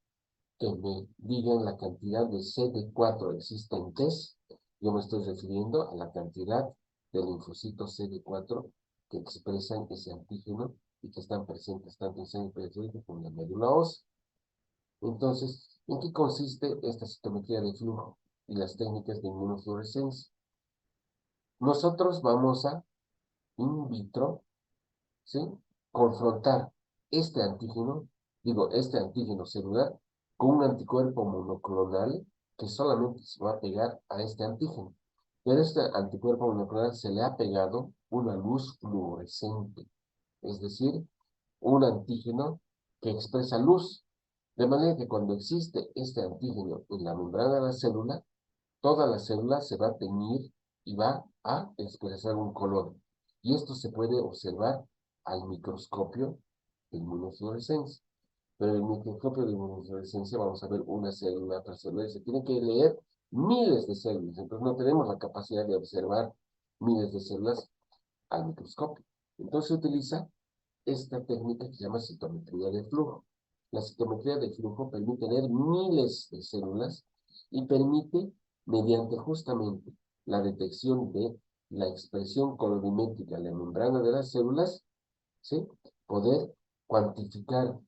que me digan la cantidad de CD4 existentes, yo me estoy refiriendo a la cantidad de linfocitos CD4 que expresan ese antígeno y que están presentes tanto en sangre periférica como en la médula ósea. Entonces, ¿en qué consiste esta citometría de flujo y las técnicas de inmunofluorescencia? Nosotros vamos a, in vitro, ¿sí?, confrontar este antígeno celular con un anticuerpo monoclonal que solamente se va a pegar a este antígeno. Pero este anticuerpo monoclonal se le ha pegado una luz fluorescente, es decir, un antígeno que expresa luz. De manera que cuando existe este antígeno en la membrana de la célula, toda la célula se va a teñir y va a expresar un color. Y esto se puede observar al microscopio de inmunofluorescencia. Pero en el microscopio de inmunofluorescencia vamos a ver una célula tras célula y se tiene que leer miles de células. Entonces no tenemos la capacidad de observar miles de células al microscopio. Entonces se utiliza esta técnica que se llama citometría de flujo. La citometría de flujo permite leer miles de células y permite, mediante justamente la detección de la expresión colorimétrica en la membrana de las células, ¿sí?, poder cuantificar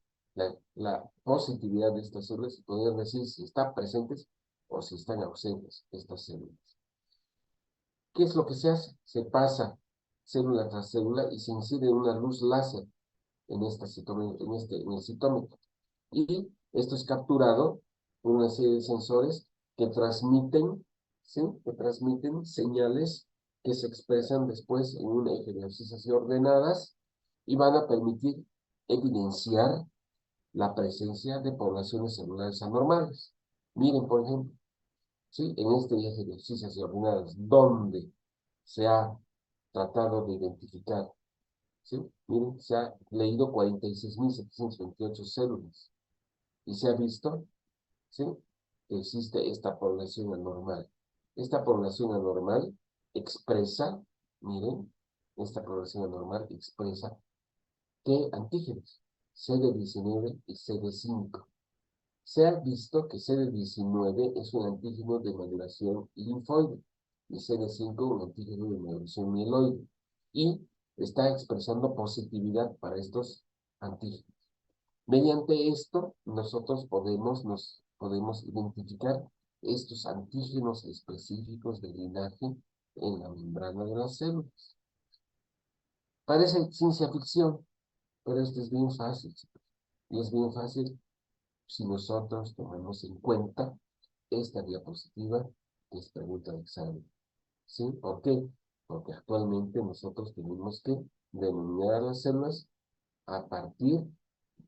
la positividad de estas células y poder decir si están presentes o si están ausentes estas células. ¿Qué es lo que se hace? Se pasa célula tras célula y se incide una luz láser en el citómetro. Y esto es capturado por una serie de sensores que transmiten, ¿sí?, que transmiten señales que se expresan después en un eje de abscisas ordenadas y van a permitir evidenciar la presencia de poblaciones celulares anormales. Miren, por ejemplo, ¿sí?, en este eje de abscisas ordenadas, donde se ha tratado de identificar, ¿sí?, miren, se ha leído 46.728 células y se ha visto, ¿sí?, que existe esta población anormal. Esta población anormal expresa, miren, esta población anormal expresa ¿qué antígenos? CD19 y CD5. Se ha visto que CD19 es un antígeno de maduración linfoide y CD5 un antígeno de maduración mieloide. Y está expresando positividad para estos antígenos. Mediante esto, nosotros podemos identificar estos antígenos específicos de linaje en la membrana de las células. Parece ciencia ficción, pero esto es bien fácil, chicos. Y es bien fácil si nosotros tomamos en cuenta esta diapositiva que es pregunta de examen. ¿Sí? ¿Por qué? Porque actualmente nosotros tenemos que denominar a las células a partir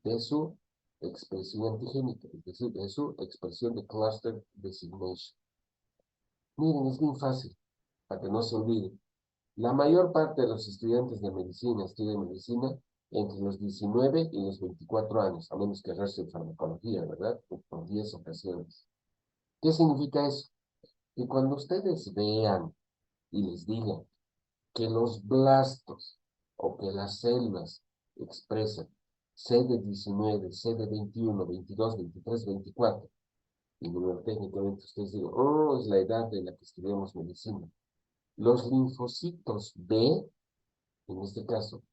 de su expresión antigénica, es decir, de su expresión de cluster designation. Miren, es bien fácil, para que no se olvide. La mayor parte de los estudiantes de medicina estudian medicina entre los 19 y los 24 años, a menos que ejercen farmacología, ¿verdad? Por 10 ocasiones. ¿Qué significa eso? Que cuando ustedes vean y les digan que los blastos o que las células expresan CD19, CD21, 22, 23, 24, y número técnicamente ustedes digan, oh, es la edad de la que estudiamos medicina. Los linfocitos B, en este caso,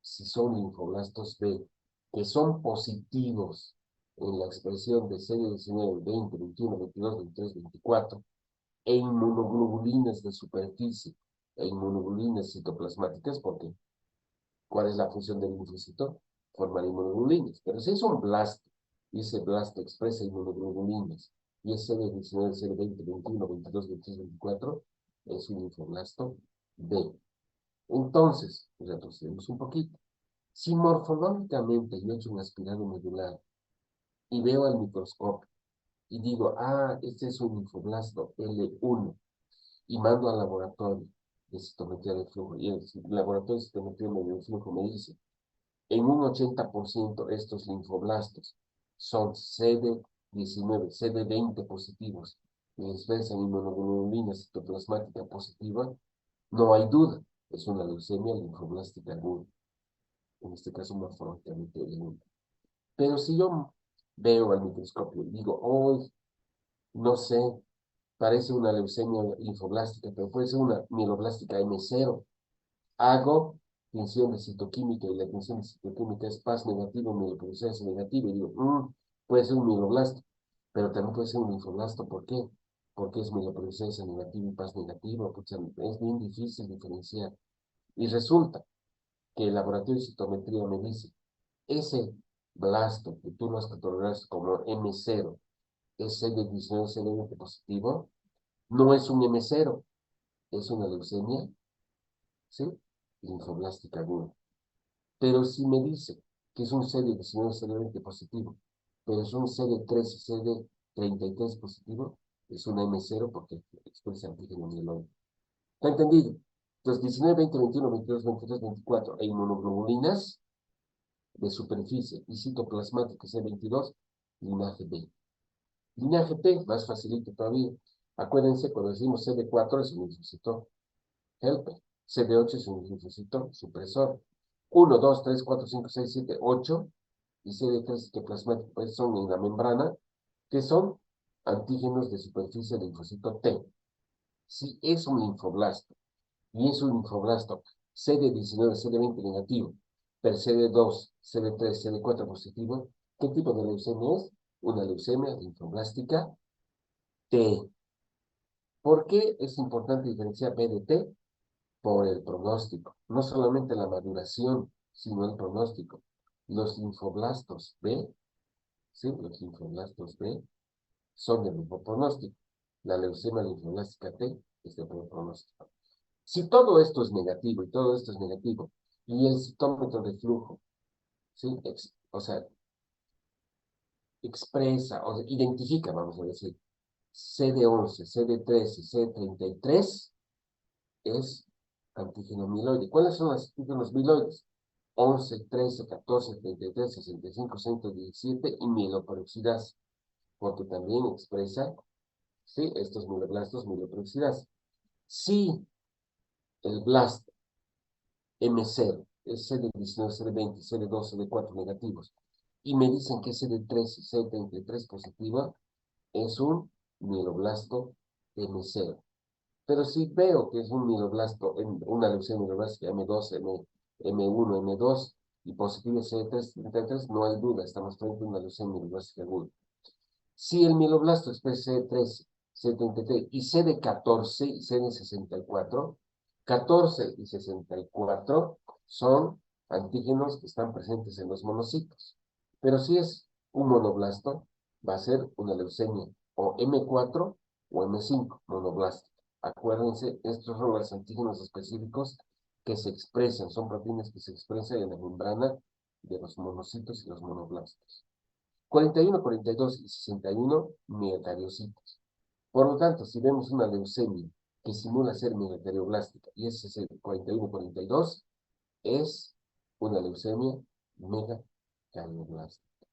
si son linfoblastos B, que son positivos en la expresión de CD19, 20, 21, 22, 23, 24, e inmunoglobulinas de superficie, e inmunoglobulinas citoplasmáticas, porque ¿cuál es la función del linfocito? Formar inmunoglobulinas. Pero si es un blasto, y ese blasto expresa inmunoglobulinas, y es CD19, CD20, 21, 22, 23, 24, es un linfoblasto B. Entonces, retrocedemos un poquito. Si morfológicamente yo he hecho un aspirado medular y veo al microscopio y digo, ah, este es un linfoblasto L1, y mando al laboratorio de citometría de flujo, y el laboratorio de citometría de flujo me dice, En un 80% estos linfoblastos son CD19, CD20 positivos y expresan inmunoglobulina citoplasmática positiva, no hay duda, es una leucemia linfoblástica aguda, en este caso morfológicamente evidente. Pero si yo veo al microscopio y digo, hoy, no sé, parece una leucemia linfoblástica, pero puede ser una mieloblástica M0, hago tinción de citoquímica y la tinción de citoquímica es PAS negativo, mieloprocedencia negativa, y digo, puede ser un mieloblasto, pero también puede ser un linfoblasto. ¿Por qué? Porque es mieloprocedencia negativa y PAS negativo. Pucha, es bien difícil diferenciar. Y resulta que el laboratorio de citometría me dice, ese blasto que tú lo has catalogado como M0, es CD19, CD20 positivo, no es un M0, es una leucemia, ¿sí? Linfoblástica aguda. Pero si me dice que es un CD19, CD20 positivo, pero es un CD13, CD33 positivo, es una M0 porque expresa antígeno mieloide. ¿Está entendido? Entonces, 19, 20, 21, 22, 23, 24 e inmunoglobulinas de superficie y citoplasmática C22, linaje B. Linaje P, más facilito todavía. Acuérdense, cuando decimos CD4 es un linfocito helper, CD8 es un linfocito supresor. 1, 2, 3, 4, 5, 6, 7, 8 y CD3 citoplasmático pues son en la membrana, que son antígenos de superficie del linfocito T. Si es un linfoblasto y es un linfoblasto CD19, CD20 negativo, pero CD2, CD3, CD4 positivo, ¿qué tipo de leucemia es? Una leucemia linfoblástica T. ¿Por qué es importante diferenciar B de T? Por el pronóstico. No solamente la maduración, sino el pronóstico. Los linfoblastos B, ¿sí? Los linfoblastos B son de mismo pronóstico. La leucemia linfoblástica T es de buen pronóstico. Si todo esto es negativo y todo esto es negativo, y el citómetro de flujo, ¿sí? O sea, expresa, o sea, identifica, vamos a decir, CD11, CD13, CD33, es antígeno amiloide. ¿Cuáles son los antígenos amiloides? 11, 13, 14, 33, 65, 117 y mieloperoxidasa, porque también expresa, ¿sí? Estos mieloblastos, mieloperoxidasa. Si el blast M0 es CD19, CD20, CD2, CD4 negativos, y me dicen que CD13, CD33 positiva, es un mieloblasto M0. Pero si veo que es un mieloblasto, una leucemia mieloblástica M2, M1, M2 y positiva CD3, no hay duda, estamos frente a una leucemia mieloblástica aguda. Si el mieloblasto expresa CD13, CD33 y CD14 y CD64, 14 y 64 son antígenos que están presentes en los monocitos. Pero si es un monoblasto, va a ser una leucemia o M4 o M5 monoblasto. Acuérdense, estos son los antígenos específicos que se expresan, son proteínas que se expresan en la membrana de los monocitos y los monoblastos. 41, 42 y 61 megacariocytos. Por lo tanto, si vemos una leucemia que simula ser megacarioblastica y ese es el 41, 42, es una leucemia megacarioblastica.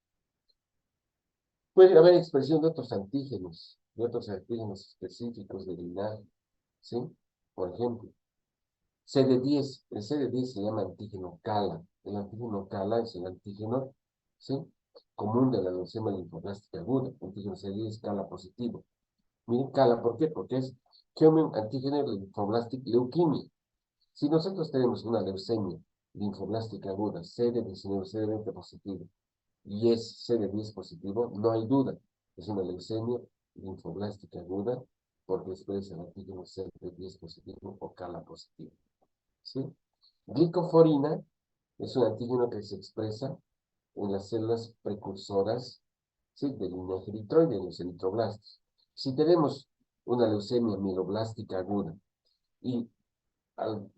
Puede haber expresión de otros antígenos específicos del linaje, ¿sí? Por ejemplo, CD10, el CD10 se llama antígeno CALA. El antígeno CALA es el antígeno, ¿sí? Común de la leucemia linfoblástica aguda. Antígeno CD10 CALA positivo. Miren CALA, ¿por qué? Porque es Human Antigen Lymphoblastic Leukemia. Si nosotros tenemos una leucemia linfoblástica aguda, CD19, CD20 positivo, y es CD10 positivo, no hay duda, es una leucemia linfoblástica aguda porque expresa el antígeno CD10 positivo o CALA positivo. ¿Sí? Glicoforina es un antígeno que se expresa en las células precursoras, ¿sí? Del linaje eritroide, en los eritroblastos. Si tenemos una leucemia mieloblástica aguda y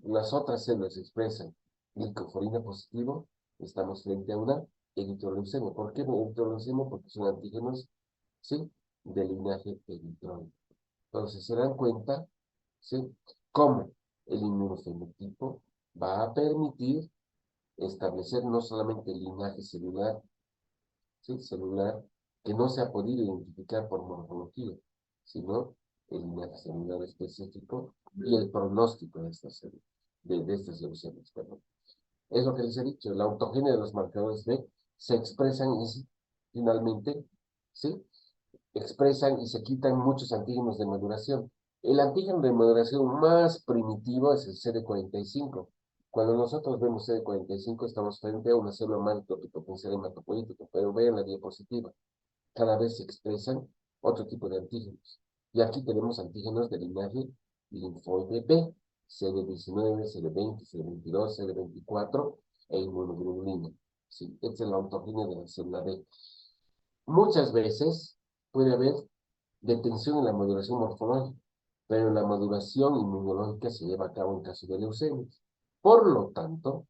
las otras células expresan glicoforina positivo, estamos frente a una eritroleucemia. ¿Por qué eritroleucemia? Porque son antígenos, ¿sí? Del linaje eritroide. Entonces se dan cuenta, ¿sí? Cómo el inmunofenotipo va a permitir establecer no solamente el linaje celular, ¿sí? Celular, que no se ha podido identificar por morfología, sino el linaje celular específico y el pronóstico de estas células, de estas leucemias, perdón. Es lo que les he dicho, la autogenia de los marcadores B se expresan y finalmente, ¿sí? Expresan y se quitan muchos antígenos de maduración. El antígeno de maduración más primitivo es el CD45. Cuando nosotros vemos CD45, estamos frente a una célula madre pluripotencial hematopoyética, pero vean la diapositiva. Cada vez se expresan otro tipo de antígenos. Y aquí tenemos antígenos de linaje linfoide B, CD19, CD20, CD22, CD24 e inmunoglobulina. Sí, esta es la ontogenia de la célula B. Muchas veces puede haber detención en la maduración morfológica, pero la maduración inmunológica se lleva a cabo en caso de leucemias. Por lo tanto,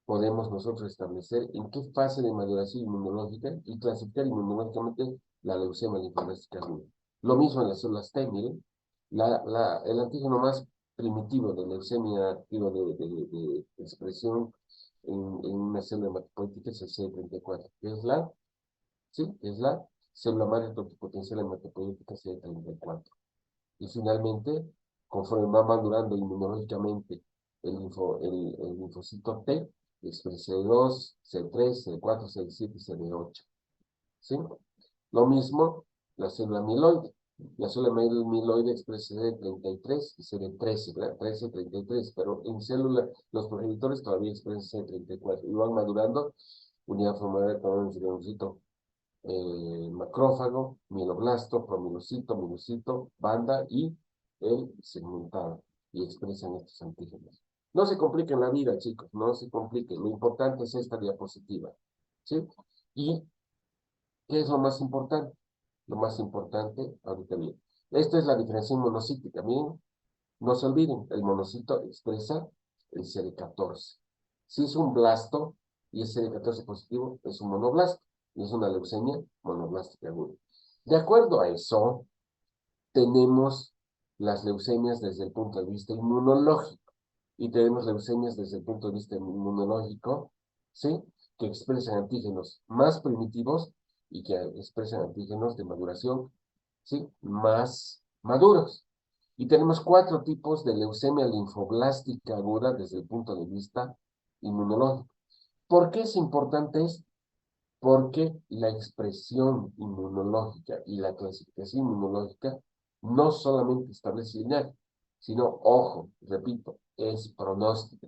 podemos nosotros establecer en qué fase de maduración inmunológica y clasificar inmunológicamente la leucemia linfoblástica aguda. Lo mismo en las células T, miren, el antígeno más primitivo de leucemia activa de expresión en una célula hematopoyética es el CD34, que es la célula madre pluripotencial hematopoyética CD34. Y finalmente, conforme va madurando inmunológicamente el linfocito T, expresa CD2, CD3, CD4, CD7 y CD8. ¿Sí? Lo mismo la célula amiloide. La célula amiloide expresa CD33 y CD13, ¿verdad? 13, 33, pero en célula los progenitores todavía expresan CD34 y van madurando unidad formadora de tamaño de macrófago, mieloblasto, promilocito, milocito, banda y el segmentado, y expresan estos antígenos. No se compliquen la vida, chicos, no se compliquen. Lo importante es esta diapositiva, ¿sí? ¿Y qué es lo más importante? Lo más importante, ahorita bien. Esto es la diferenciación monocítica. Miren, no se olviden, el monocito expresa el CD14. Si es un blasto y es CD14 positivo, es un monoblasto y es una leucemia monoblástica aguda. De acuerdo a eso, tenemos las leucemias desde el punto de vista inmunológico y tenemos leucemias desde el punto de vista inmunológico, ¿sí? Que expresan antígenos más primitivos y que expresan antígenos de maduración, ¿sí? Más maduros. Y tenemos 4 tipos de leucemia linfoblástica aguda desde el punto de vista inmunológico. ¿Por qué es importante esto? Porque la expresión inmunológica y la clasificación inmunológica no solamente establece linaje, sino, ojo, repito, es pronóstica.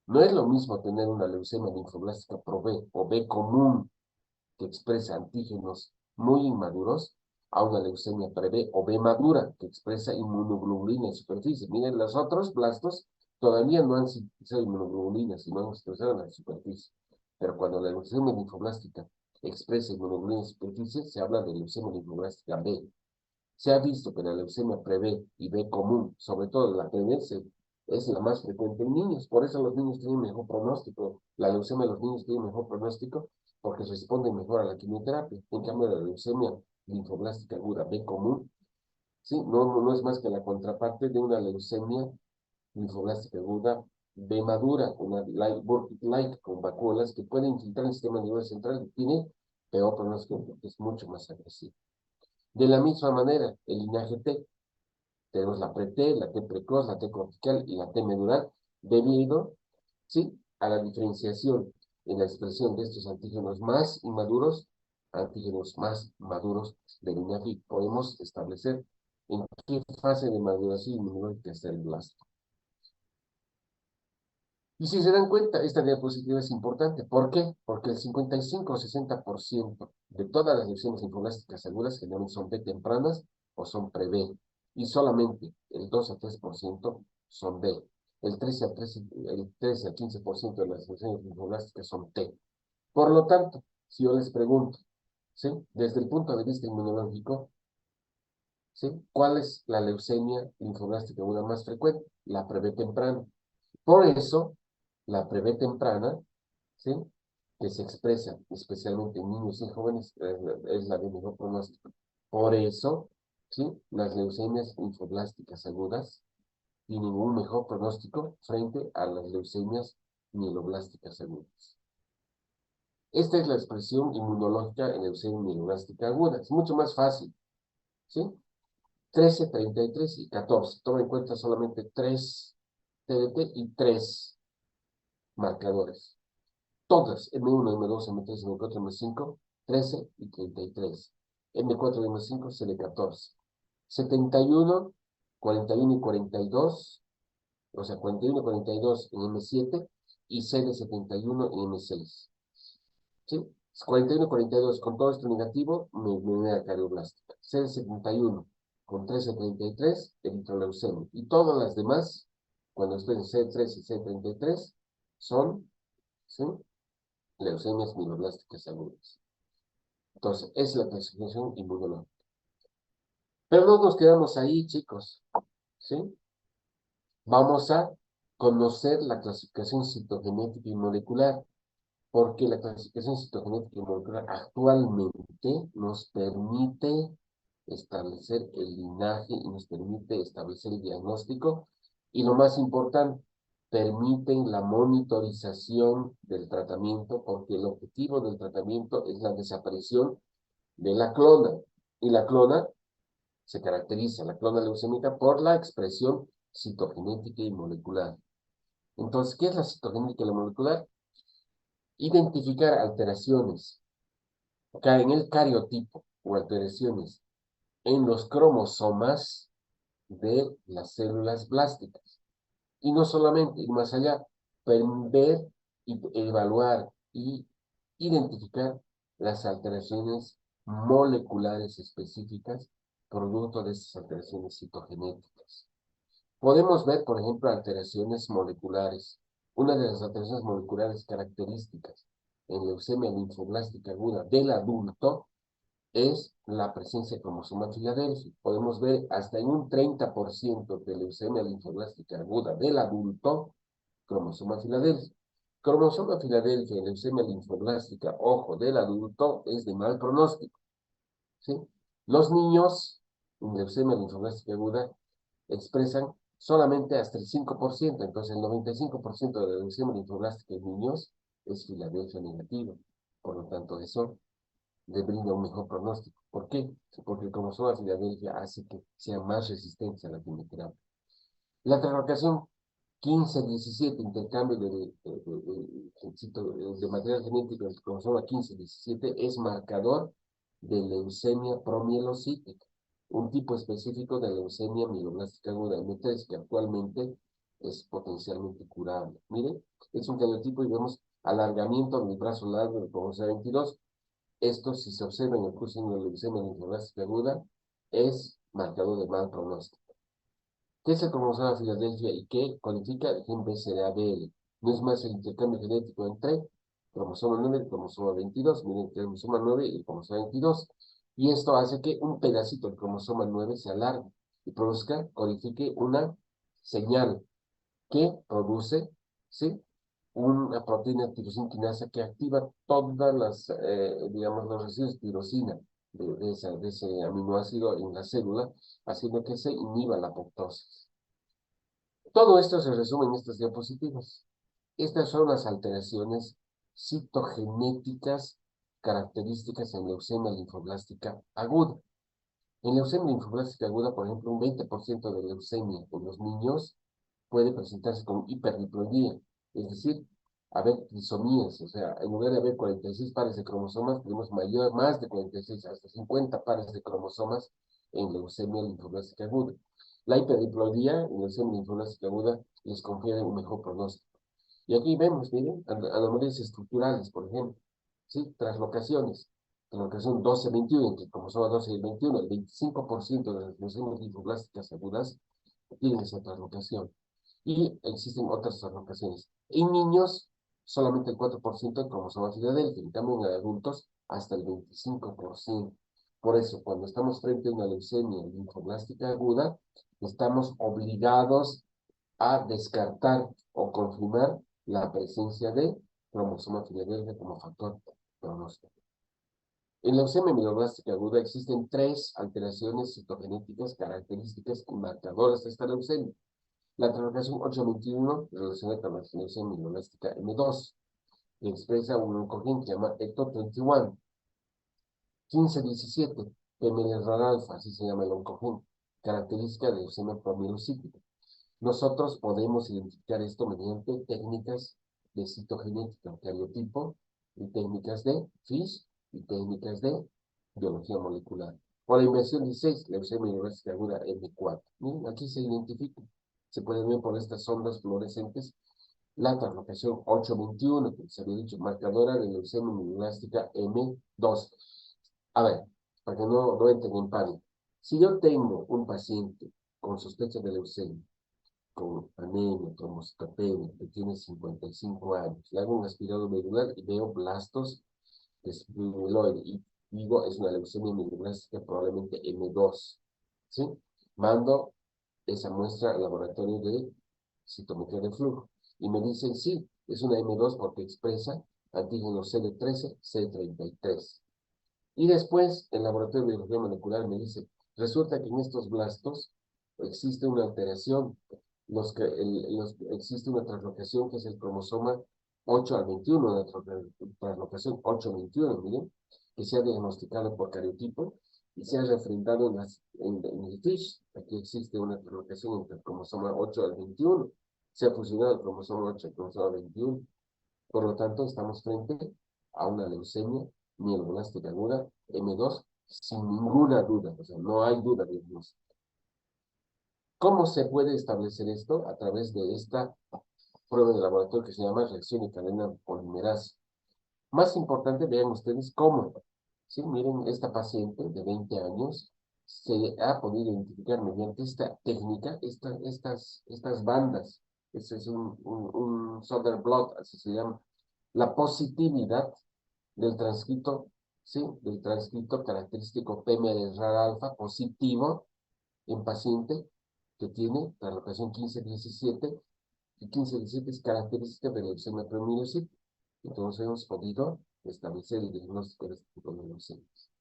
No es lo mismo tener una leucemia linfoblástica pro B o B común que expresa antígenos muy inmaduros a una leucemia pre-B o B madura que expresa inmunoglobulina en superficie. Miren, los otros blastos todavía no han sintetizado inmunoglobulina, sino han expresado en la superficie. Pero cuando la leucemia linfoblástica expresa inmunoglobulina en superficie, se habla de leucemia linfoblástica B. Se ha visto que la leucemia pre-B y B común, sobre todo la pre-B, es la más frecuente en niños. Por eso los niños tienen mejor pronóstico. La leucemia de los niños tiene mejor pronóstico porque responden mejor a la quimioterapia. En cambio, la leucemia linfoblástica aguda B común, ¿sí? No es más que la contraparte de una leucemia linfoblástica aguda B madura, una light con vacuolas que puede infiltrar el sistema nervioso central y tiene peor pronóstico porque es mucho más agresivo. De la misma manera, el linaje T, tenemos la pre-T, la T precoz, la T cortical y la T medular, debido, ¿sí?, a la diferenciación en la expresión de estos antígenos más inmaduros, antígenos más maduros del linaje, y podemos establecer en qué fase de maduración inmunológica está el blasto. Y si se dan cuenta, esta diapositiva es importante. ¿Por qué? Porque el 55 o 60% de todas las leucemias linfoblásticas agudas generalmente son B tempranas o son pre-B. Y solamente el 2 a 3% son B. El 13 a 15% de las leucemias linfoblásticas son T. Por lo tanto, si yo les pregunto, ¿sí?, desde el punto de vista inmunológico, ¿sí?, ¿cuál es la leucemia linfoblástica aguda más frecuente? La pre-B temprana. Por eso, la pre-B temprana, ¿sí?, que se expresa especialmente en niños y jóvenes, es la de mejor pronóstico. Por eso, ¿sí?, las leucemias linfoblásticas agudas tienen un mejor pronóstico frente a las leucemias mieloblásticas agudas. Esta es la expresión inmunológica en leucemia mieloblástica aguda. Es mucho más fácil, ¿sí? 13, 33 y 14. Toma en cuenta solamente 3 TDT y 3 marcadores. Todas, M1, M2, M3, M4, M5, 13 y 33. M4 y M5, CD14. 71, 41 y 42, o sea, 41 y 42 en M7 y CD71 en M6. ¿Sí? 41 y 42 con todo esto negativo, membrana carioblástica. CD71 con 1333, eritroleucemia. Y todas las demás, cuando estén en C3 y C33, son, ¿sí?, leucemias mieloblásticas agudas. Entonces, es la clasificación inmunológica. Pero no nos quedamos ahí, chicos, ¿sí? Vamos a conocer la clasificación citogenética y molecular, porque la clasificación citogenética y molecular actualmente nos permite establecer el linaje y nos permite establecer el diagnóstico, y lo más importante, permiten la monitorización del tratamiento, porque el objetivo del tratamiento es la desaparición de la clona, y la clona se caracteriza, la clona leucémica, por la expresión citogenética y molecular. Entonces, ¿qué es la citogenética y la molecular? Identificar alteraciones en el cariotipo o alteraciones en los cromosomas de las células blásticas. Y no solamente ir más allá, ver y evaluar y identificar las alteraciones moleculares específicas producto de esas alteraciones citogenéticas. Podemos ver, por ejemplo, alteraciones moleculares. Una de las alteraciones moleculares características en leucemia linfoblástica aguda del adulto es la presencia de cromosoma Filadelfia. Podemos ver hasta en un 30% de leucemia linfoblástica aguda del adulto, cromosoma Filadelfia. Cromosoma Filadelfia en leucemia linfoblástica, ojo, del adulto es de mal pronóstico, ¿sí? Los niños en leucemia linfoblástica aguda expresan solamente hasta el 5%, entonces el 95% de la leucemia linfoblástica en niños es Filadelfia negativa. Por lo tanto, eso le brinda un mejor pronóstico. ¿Por qué? Porque el cromosoma Filadelfia hace que sea más resistente a la quimioterapia. La translocación 15-17, intercambio de material genético del cromosoma 15-17, es marcador de leucemia promielocítica, un tipo específico de leucemia mieloblástica aguda M3 que actualmente es potencialmente curable. Miren, es un cariotipo y vemos alargamiento del brazo largo del cromosoma 22. Esto, si se observa en el curso de leucemia linfoblástica aguda, es marcador de mal pronóstico. ¿Qué es el cromosoma Filadelfia y qué codifica el gen BCAABL? No es más el intercambio genético entre cromosoma 9 y cromosoma 22. Miren, el cromosoma 9 y el cromosoma 22. Y esto hace que un pedacito del cromosoma 9 se alargue y produzca, codifique una señal que produce, ¿sí?, una proteína tirosina que activa todas las, digamos, los residuos de tirosina de ese aminoácido en la célula, haciendo que se inhiba la apoptosis. Todo esto se resume en estas diapositivas. Estas son las alteraciones citogenéticas características en leucemia linfoblástica aguda. En leucemia linfoblástica aguda, por ejemplo, un 20% de leucemia en los niños puede presentarse con hiperdiploidía, es decir, haber trisomías, o sea, en lugar de haber 46 pares de cromosomas, tenemos más de 46, hasta 50 pares de cromosomas en leucemia linfoblástica aguda. La hiperdiploidía en leucemia linfoblástica aguda les confiere un mejor pronóstico. Y aquí vemos, miren, anomalías estructurales, por ejemplo, ¿sí? Translocaciones. Translocación 12-21, entre el cromosoma 12 y el 21, el 25% de las leucemias linfoblásticas agudas tienen esa translocación. Y existen otras translocaciones. En niños, solamente el 4% del cromosoma Filadelfia, en cambio en adultos, hasta el 25%. Por eso, cuando estamos frente a una leucemia linfoblástica aguda, estamos obligados a descartar o confirmar la presencia de cromosoma Filadelfia como factor pronóstico. En leucemia mieloblástica aguda existen 3 alteraciones citogenéticas características y marcadoras de esta leucemia. La translocación 821 relaciona con la leucemia mieloblástica M2, que expresa un oncogen que se llama ECTO21. 1517, alfa, así se llama el oncogen, característica de leucemia promielocítica. Nosotros podemos identificar esto mediante técnicas de citogenética, cariotipo, y técnicas de FISH y técnicas de biología molecular. Por la inversión 16, leucemia mieloblástica aguda M4. Miren, aquí se identifica. Se puede ver por estas ondas fluorescentes la translocación 821, que se había dicho, marcadora de leucemia mieloblástica M2. A ver, para que no entren en pánico. Si yo tengo un paciente con sospecha de leucemia, con anemia, trombocitopenia, que tiene 55 años, le hago un aspirado medular y veo blastos de esplenoide y digo, es una leucemia mieloblástica probablemente M2, ¿sí? Mando esa muestra al laboratorio de citometría de flujo y me dicen, sí, es una M2 porque expresa antígenos CD13, CD33. Y después, el laboratorio de biología molecular me dice, resulta que en estos blastos existe una alteración, existe una translocación que es el cromosoma 8 al 21, una translocación 8-21, miren, que se ha diagnosticado por cariotipo y se ha refrendado en el FISH. Aquí existe una translocación entre el cromosoma 8 al 21, se ha fusionado el cromosoma 8 al cromosoma 21. Por lo tanto, estamos frente a una leucemia mieloblástica aguda M2 sin ninguna duda, o sea, no hay duda de diagnóstico. ¿Cómo se puede establecer esto? A través de esta prueba de laboratorio que se llama reacción en cadena polimerasa. Más importante, vean ustedes cómo. ¿Sí? Miren, esta paciente de 20 años se ha podido identificar mediante esta técnica, estas bandas. Este es un Solder Blot, así se llama. La positividad del transcrito, ¿sí? Del transcrito característico PMR alfa positivo en paciente que tiene la locación 1517, y 1517 es característica de la leucemia preominocítica. Entonces hemos podido establecer el diagnóstico de este tipo de leucemias.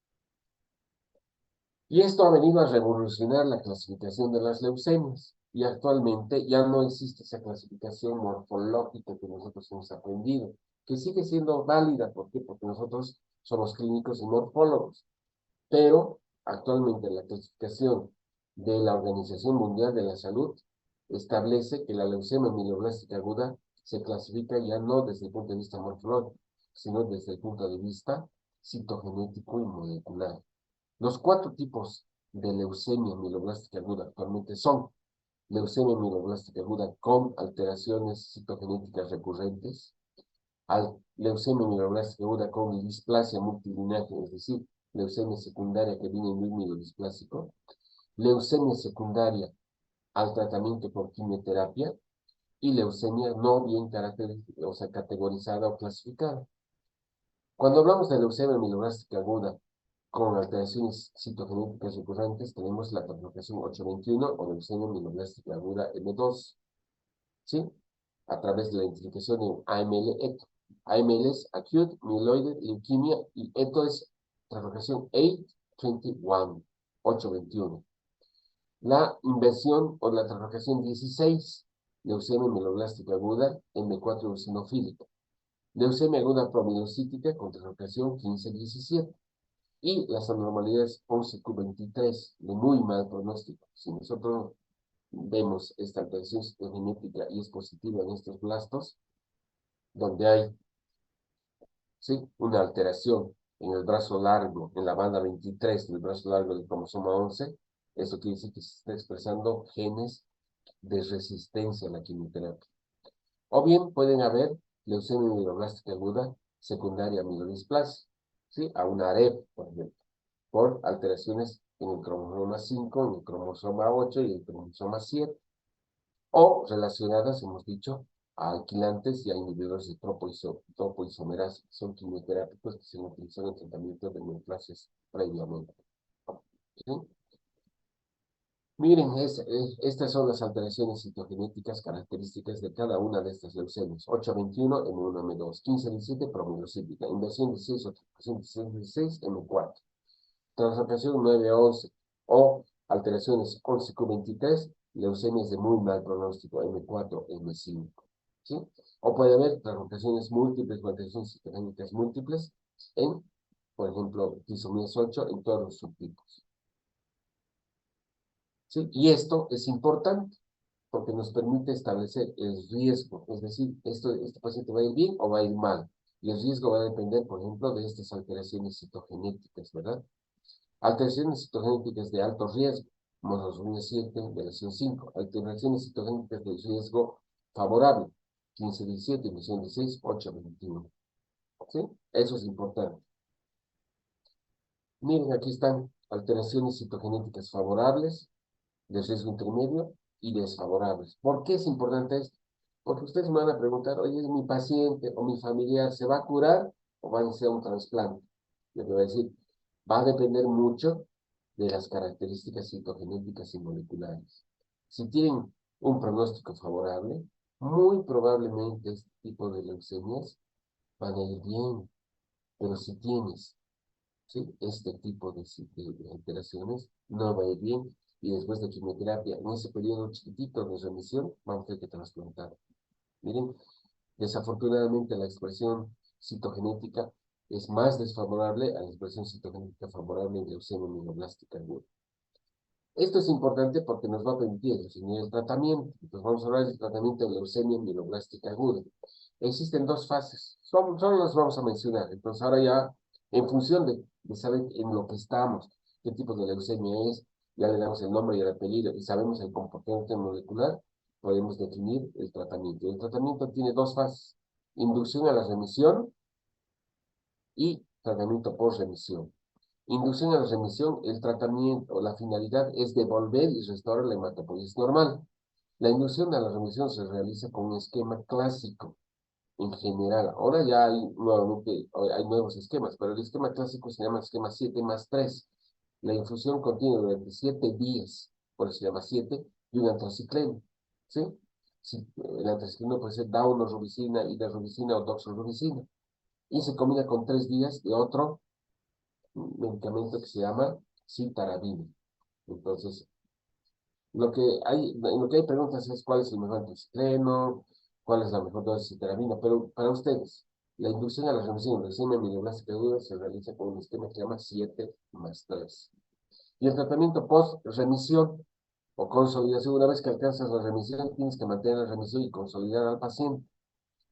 Y esto ha venido a revolucionar la clasificación de las leucemias. Y actualmente ya no existe esa clasificación morfológica que nosotros hemos aprendido, que sigue siendo válida. ¿Por qué? Porque nosotros somos clínicos y morfólogos. Pero actualmente la clasificación de la Organización Mundial de la Salud establece que la leucemia mieloblástica aguda se clasifica ya no desde el punto de vista morfológico, sino desde el punto de vista citogenético y molecular. Los 4 tipos de leucemia mieloblástica aguda actualmente son leucemia mieloblástica aguda con alteraciones citogenéticas recurrentes, leucemia mieloblástica aguda con displasia multilinaje, es decir, leucemia secundaria que viene en un mielodisplásico, leucemia secundaria al tratamiento por quimioterapia y leucemia no bien categorizada o clasificada. Cuando hablamos de leucemia mieloblástica aguda con alteraciones citogenéticas recurrentes, tenemos la translocación 821 o leucemia mieloblástica aguda M2, ¿sí? A través de la identificación en AML-ETO. AML es Acute Myeloid Leukemia y ETO es translocación 821, 821. La inversión o la translocación 16, leucemia mieloblástica aguda M4 eosinofílica. Leucemia aguda promielocítica con translocación 15-17. Y las anormalidades 11q23 de muy mal pronóstico. Si nosotros vemos esta alteración citogenética y es positiva en estos blastos, donde hay, ¿sí?, una alteración en el brazo largo, en la banda 23 del brazo largo del cromosoma 11, eso quiere decir que se está expresando genes de resistencia a la quimioterapia. O bien pueden haber leucemia mieloblástica aguda secundaria a mielodisplasia, ¿sí?, a una AREP, por ejemplo, por alteraciones en el cromosoma 5, en el cromosoma 8 y el cromosoma 7, o relacionadas, hemos dicho, a alquilantes y a inhibidores de topoisomerasa, que son quimioterápicos que se han utilizado en tratamiento de neoplasias previamente. ¿Sí? Miren, estas son las alteraciones citogenéticas características de cada una de estas leucemias. 821, M1, M2, 1517, promielocítica, inversión 16, translocación 16, M4. Translocación 9-11 o alteraciones 11q23 leucemias de muy mal pronóstico, M4, M5, ¿sí? O puede haber translocaciones múltiples, mutaciones citogénicas múltiples en, por ejemplo, trisomías 8 en todos los subtipos, ¿sí? Y esto es importante porque nos permite establecer el riesgo, es decir, este paciente va a ir bien o va a ir mal. Y el riesgo va a depender, por ejemplo, de estas alteraciones citogenéticas, ¿verdad? Alteraciones citogenéticas de alto riesgo, monosomía 7 de lesión 5. Alteraciones citogénicas de riesgo favorable, 15-17, lesión 16, 8-21. ¿Sí? Eso es importante. Miren, aquí están alteraciones citogenéticas favorables, de riesgo intermedio y desfavorables. ¿Por qué es importante esto? Porque ustedes me van a preguntar, oye, mi paciente o mi familiar se va a curar o va a hacer un trasplante. Yo te voy a decir, va a depender mucho de las características citogenéticas y moleculares. Si tienen un pronóstico favorable, muy probablemente este tipo de leucemias van a ir bien, pero si tienes, ¿sí?, este tipo de alteraciones, no va a ir bien, y después de quimioterapia, en ese periodo chiquitito de remisión, vamos a tener que trasplantar. Miren, desafortunadamente la expresión citogenética es más desfavorable a la expresión citogenética favorable en leucemia mieloblástica aguda. Esto es importante porque nos va a permitir definir el tratamiento. Entonces vamos a hablar del tratamiento de leucemia mieloblástica aguda. Existen dos fases, solo las vamos a mencionar. Entonces ahora ya, en función de saber en lo que estamos, qué tipo de leucemia es, ya le damos el nombre y el apellido y sabemos el comportamiento molecular, podemos definir el tratamiento. El tratamiento tiene dos fases, inducción a la remisión y tratamiento post-remisión. Inducción a la remisión, el tratamiento, la finalidad es devolver y restaurar la hematopoiesis normal. La inducción a la remisión se realiza con un esquema clásico en general. Ahora ya hay nuevos esquemas, pero el esquema clásico se llama esquema 7+3. La infusión contiene durante 7 días, por eso se llama 7, y un antracicleno, ¿sí? El antracicleno puede ser daunorubicina, hidarubicina o doxorubicina. Y se combina con 3 días de otro medicamento que se llama citarabina. Entonces, en lo que hay preguntas es cuál es el mejor anticicleno, cuál es la mejor dosis de citarabina, pero para ustedes, la inducción a la remisión de leucemia mieloblástica aguda se realiza con un esquema que se llama 7+3. Y el tratamiento post-remisión o consolidación, una vez que alcanzas la remisión, tienes que mantener la remisión y consolidar al paciente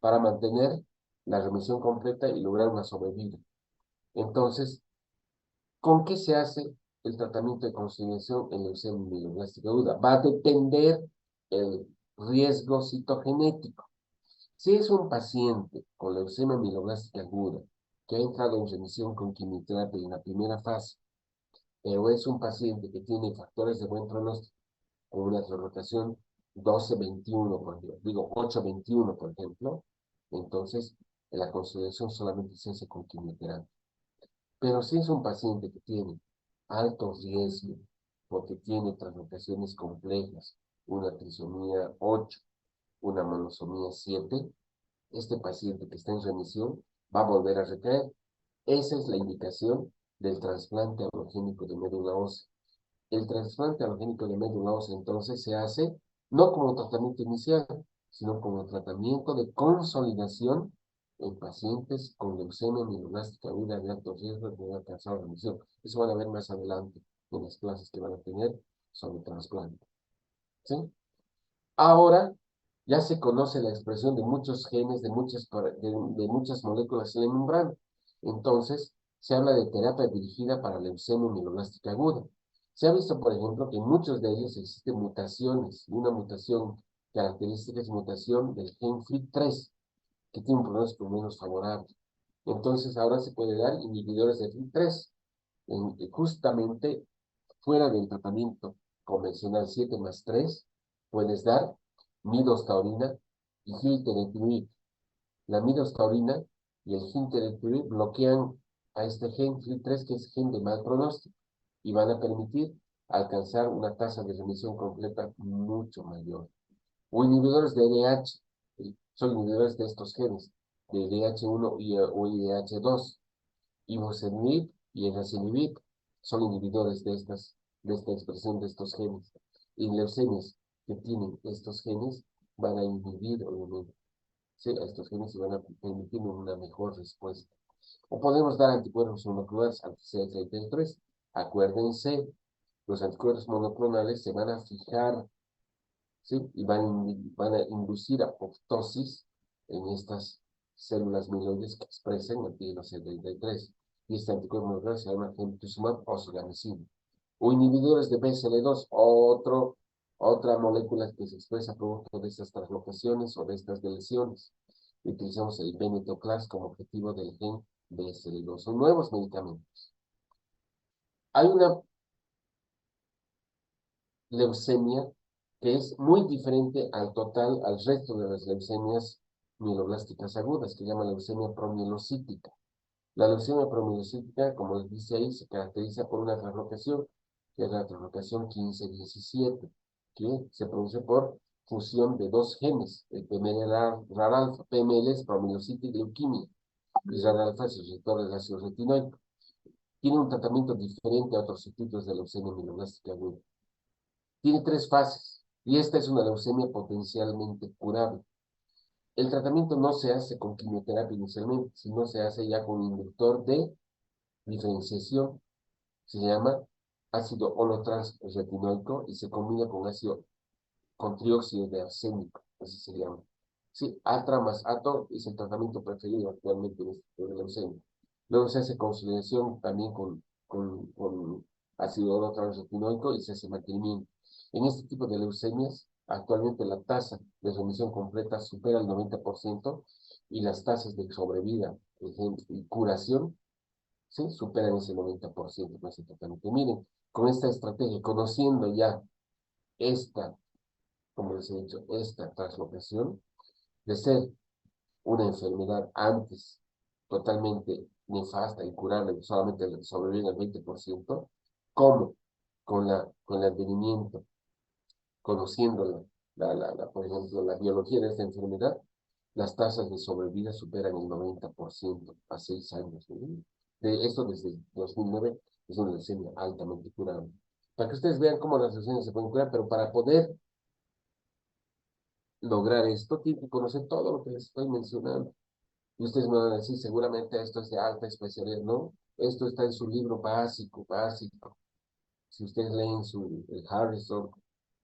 para mantener la remisión completa y lograr una sobrevida. Entonces, ¿con qué se hace el tratamiento de consolidación en leucemia mieloblástica aguda? Va a depender el riesgo citogenético. Si es un paciente con leucemia mieloblástica aguda que ha entrado en remisión con quimioterapia en la primera fase, pero es un paciente que tiene factores de buen pronóstico, con una translocación 12-21, por ejemplo, digo 8-21, por ejemplo, entonces la consolidación solamente se hace con quimioterapia. Pero si es un paciente que tiene alto riesgo, porque tiene translocaciones complejas, una trisomía 8, una monosomía 7, este paciente que está en remisión va a volver a recaer. Esa es la indicación del trasplante alogénico de médula ósea. El trasplante alogénico de médula ósea entonces se hace no como tratamiento inicial, sino como tratamiento de consolidación en pacientes con leucemia mieloblástica aguda de alto riesgo de alcanzar remisión. Eso van a ver más adelante en las clases que van a tener sobre trasplante. ¿Sí? Ahora ya se conoce la expresión de muchos genes, de muchas moléculas en la membrana. Entonces, se habla de terapia dirigida para leucemia mieloblástica aguda. Se ha visto, por ejemplo, que en muchos de ellos existen mutaciones. Una mutación característica es mutación del gen FLT3, que tiene un pronóstico menos favorable. Entonces, ahora se puede dar inhibidores de FLT3, justamente fuera del tratamiento convencional 7+3, puedes dar midostaurina y gilteritinib. La midostaurina y el gilteritinib bloquean a este gen FLT3, que es gen de mal pronóstico, y van a permitir alcanzar una tasa de remisión completa mucho mayor. O inhibidores de IDH, son inhibidores de estos genes, de IDH1 o IDH2. Ivosernib y erdafitinib son inhibidores de esta expresión de estos genes. Y leucemias que tienen estos genes van a inhibir, obviamente, sí, a estos genes y van a permitir una mejor respuesta. O podemos dar anticuerpos monoclonales anti-CD33. Acuérdense, los anticuerpos monoclonales se van a fijar, ¿sí? Y van a inducir apoptosis en estas células mieloides que expresan antígenos CD33. Y este anticuerpo monoclonal se llama gemtuzumab ozogamicina. O inhibidores de BCL2, otra molécula que se expresa producto de estas translocaciones o de estas deleciones. Y utilizamos el venetoclax como objetivo del gen BCL2. Son nuevos medicamentos. Hay una leucemia que es muy diferente al resto de las leucemias mieloblásticas agudas, que se llama leucemia promielocítica. La leucemia promielocítica, como les dice ahí, se caracteriza por una translocación, que es la translocación 15-17, que se produce por fusión de dos genes, el PML-RAR-alfa. PML es promielocítica leuquimia, y RAR-alfa es el receptor del ácido retinoico. Tiene un tratamiento diferente a otros subtipos de leucemia mieloblástica aguda. Tiene 3 fases, y esta es una leucemia potencialmente curable. El tratamiento no se hace con quimioterapia inicialmente, sino se hace ya con un inductor de diferenciación. Se llama ácido holotransretinoico y se combina con trióxido de arsénico, así se llama. Sí, ATRA más ATO es el tratamiento preferido actualmente en este tipo de leucemia. Luego se hace consolidación también con ácido holotransretinoico y se hace mantenimiento. En este tipo de leucemias, actualmente la tasa de remisión completa supera el 90% y las tasas de sobrevida y curación, ¿sí?, superan ese 90% con ese tratamiento. Miren, con esta estrategia, conociendo ya esta, como les he dicho, esta translocación, de ser una enfermedad antes totalmente nefasta, incurable, solamente sobrevive el 20%, ¿cómo? Con el advenimiento, conociendo por ejemplo, la biología de esta enfermedad, las tasas de sobrevida superan el 90% a 6 años. De esto desde 2009 es una leucemia altamente curable. Para que ustedes vean cómo las leucemias se pueden curar, pero para poder lograr esto, tienen que conocer todo lo que les estoy mencionando. Y ustedes me van a decir, seguramente esto es de alta especialidad, ¿no? Esto está en su libro básico. Si ustedes leen el Harrison,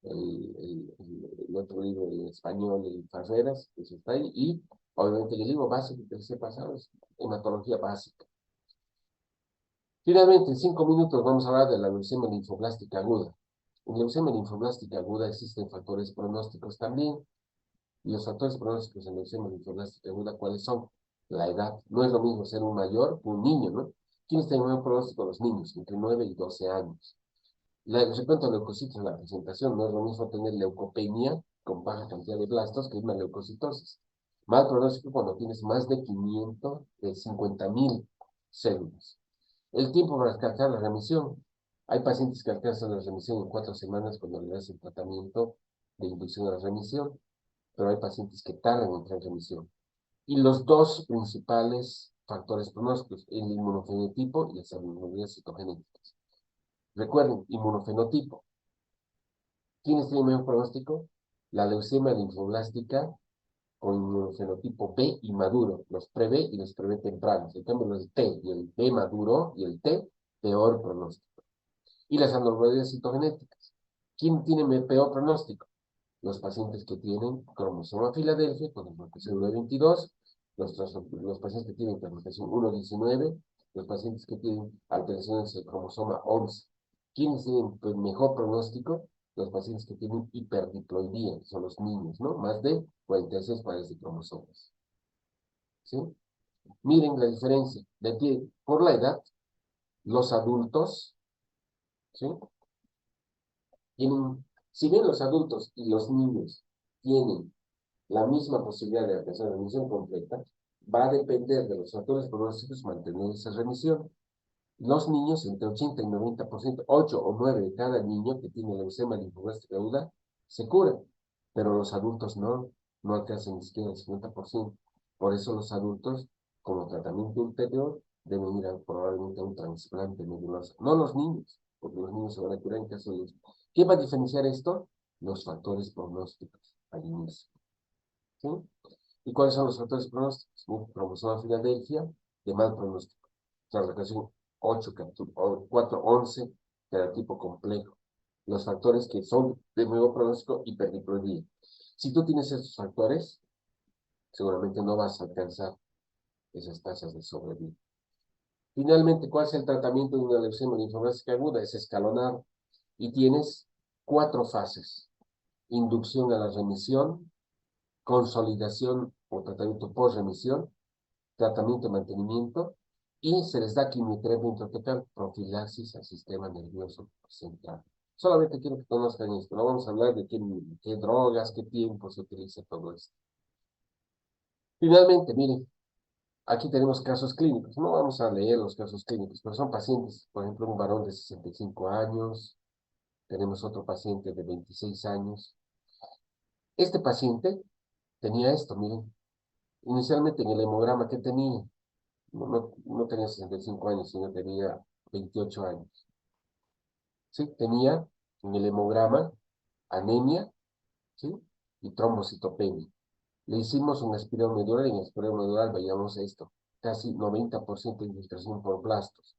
el otro libro en español, el Farreras, eso está ahí, y obviamente el libro básico que les he pasado es hematología básica. Finalmente, en 5 minutos vamos a hablar de la leucemia linfoblástica aguda. En leucemia linfoblástica aguda existen factores pronósticos también. Y los factores pronósticos en leucemia linfoblástica aguda, ¿cuáles son? La edad. No es lo mismo ser un mayor que un niño, ¿no? ¿Quiénes tienen un pronóstico? Los niños, entre 9 y 12 años. Respecto a leucocitos en la presentación, no es lo mismo tener leucopenia con baja cantidad de blastos que una leucocitosis. Mal pronóstico cuando tienes más de 50.000 células. El tiempo para alcanzar la remisión. Hay pacientes que alcanzan la remisión en 4 semanas cuando le das el tratamiento de inducción a la remisión, pero hay pacientes que tardan en entrar en remisión. Y los dos principales factores pronósticos, el inmunofenotipo y las anomalias citogenéticas. Recuerden, inmunofenotipo. ¿Quiénes tienen mejor pronóstico? La leucemia linfoblástica con inmunofenotipo B y maduro, los pre-B y los pre-B tempranos. En cambio, los T y el B maduro y el T, peor pronóstico. Y las anormalidades citogenéticas. ¿Quién tiene peor pronóstico? Los pacientes que tienen cromosoma Filadelfia con translocación 1.22, los pacientes que tienen translocación 1.19, los pacientes que tienen alteraciones del cromosoma 11. ¿Quiénes tienen mejor pronóstico? Los pacientes que tienen hiperdiploidía, que son los niños, ¿no? Más de 46 pares de cromosomas. ¿Sí? Miren la diferencia. Por la edad, los adultos, ¿sí?, tienen, si bien los adultos y los niños tienen la misma posibilidad de alcanzar la remisión completa, va a depender de los factores pronósticos mantener esa remisión. Los niños, entre 80 y 90%, 8 o 9 de cada niño que tiene leucemia linfoblástica aguda, se curan, pero los adultos no alcanzan ni siquiera el 50%. Por eso los adultos, como tratamiento ulterior, deben ir probablemente a un trasplante medular. No los niños, porque los niños se van a curar en caso de... ¿Qué va a diferenciar esto? los factores pronósticos al inicio. ¿Sí? ¿Y cuáles son los factores pronósticos? Un cromosoma Filadelfia de mal pronóstico. Translocación 8, 4, 11, tipo complejo. Los factores que son de nuevo pronóstico, hiperdiploidía. Si tú tienes estos factores, seguramente no vas a alcanzar esas tasas de sobrevida. Finalmente, ¿cuál es el tratamiento de una leucemia linfoblásica aguda? Es escalonado. Y tienes 4 fases. Inducción a la remisión, consolidación o tratamiento post-remisión, tratamiento de mantenimiento, y se les da quimioterapia intratecal, profilaxis al sistema nervioso central. Solamente quiero que conozcan esto. No vamos a hablar de qué drogas, qué tiempo se utiliza todo esto. Finalmente, miren, aquí tenemos casos clínicos. No vamos a leer los casos clínicos, pero son pacientes, por ejemplo, un varón de 65 años, tenemos otro paciente de 26 años. Este paciente tenía esto, miren, inicialmente en el hemograma que tenía, no tenía 65 años, sino tenía 28 años. ¿Sí? Tenía en el hemograma anemia, ¿sí? Y trombocitopenia. Le hicimos un aspirado medular y en el aspirado medular veíamos esto, casi 90% de infiltración por blastos.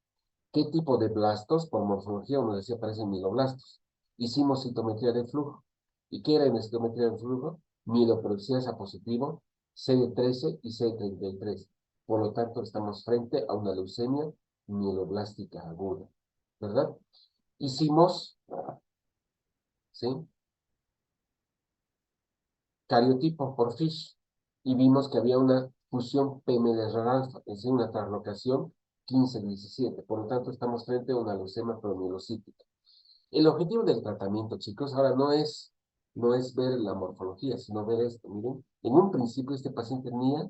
¿Qué tipo de blastos? Por morfología uno decía parecen mieloblastos. Hicimos citometría de flujo. ¿Y qué era en la citometría de flujo? Mieloperoxidasa positivo, CD13 y CD33. Por lo tanto, estamos frente a una leucemia mieloblástica aguda, ¿verdad? Hicimos, ¿sí? Cariotipo por FISH y vimos que había una fusión PMDR-alfa, es decir, una translocación 15-17. Por lo tanto, estamos frente a una leucemia promielocítica. El objetivo del tratamiento, chicos, ahora no es ver la morfología, sino ver esto. Miren, en un principio este paciente tenía,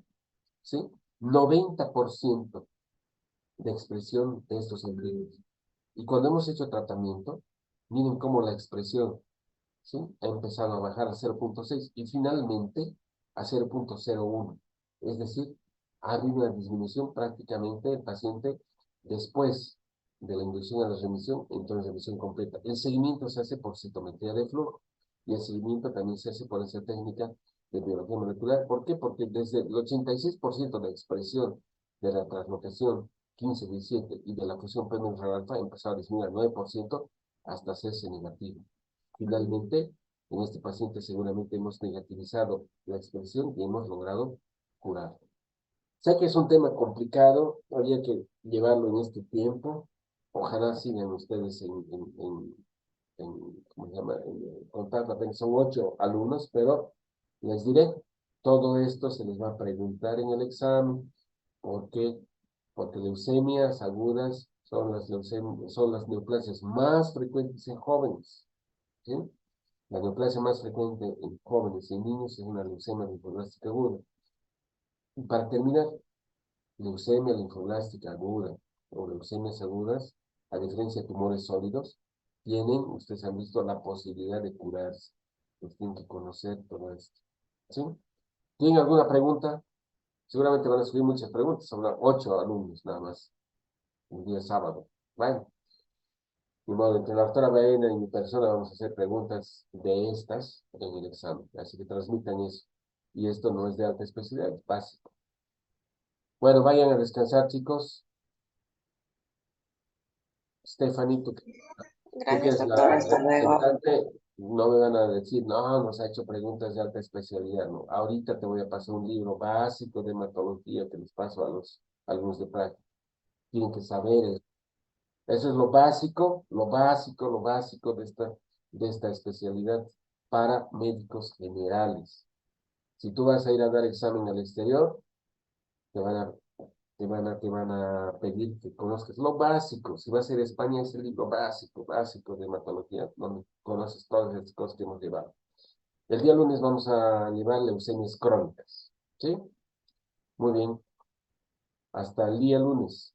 ¿sí? 90% de expresión de estos embriones. Y cuando hemos hecho tratamiento, miren cómo la expresión, ¿sí? Ha empezado a bajar a 0.6 y finalmente a 0.01. Es decir, ha habido una disminución prácticamente del paciente después de la inducción a la remisión, entonces remisión completa. El seguimiento se hace por citometría de flujo y el seguimiento también se hace por esa técnica de biología molecular. ¿Por qué? Porque desde el 86% de expresión de la translocación 15-17 y de la fusión PMR-alfa empezó a disminuir al 9% hasta hacerse negativo. Finalmente, en este paciente seguramente hemos negativizado la expresión y hemos logrado curarlo. Sé que es un tema complicado, habría que llevarlo en este tiempo. Ojalá sigan ustedes ¿cómo se llama? En contacto, apenas son 8 alumnos, pero les diré, todo esto se les va a preguntar en el examen. ¿Por qué? Porque leucemias agudas son las neoplasias más frecuentes en jóvenes, ¿sí? La neoplasia más frecuente en jóvenes y en niños es una leucemia linfoblástica aguda. Y para terminar, leucemia linfoblástica aguda o leucemias agudas, a diferencia de tumores sólidos, ustedes han visto la posibilidad de curarse. Pues tienen que conocer todo esto. ¿Sí? ¿Tienen alguna pregunta? Seguramente van a subir muchas preguntas, son 8 alumnos nada más, el día sábado. Bueno, de modo, entre la doctora Baena y mi persona vamos a hacer preguntas de estas en el examen, así que transmitan eso. Y esto no es de alta especialidad, es básico. Bueno, vayan a descansar, chicos. Stephanie, tú que Gracias, eres doctor. la Hasta luego. representante, no me van a decir, no, nos ha hecho preguntas de alta especialidad, no. Ahorita te voy a pasar un libro básico de hematología que les paso a los alumnos de práctica. Tienen que saber eso. Eso es lo básico de esta especialidad para médicos generales. Si tú vas a ir a dar examen al exterior, te van a, te van a pedir que conozcas lo básico. Si vas a ir a España, es el libro básico de hematología, donde conoces todas las cosas que hemos llevado. El día lunes vamos a llevar leucemias crónicas. ¿Sí? Muy bien. Hasta el día lunes.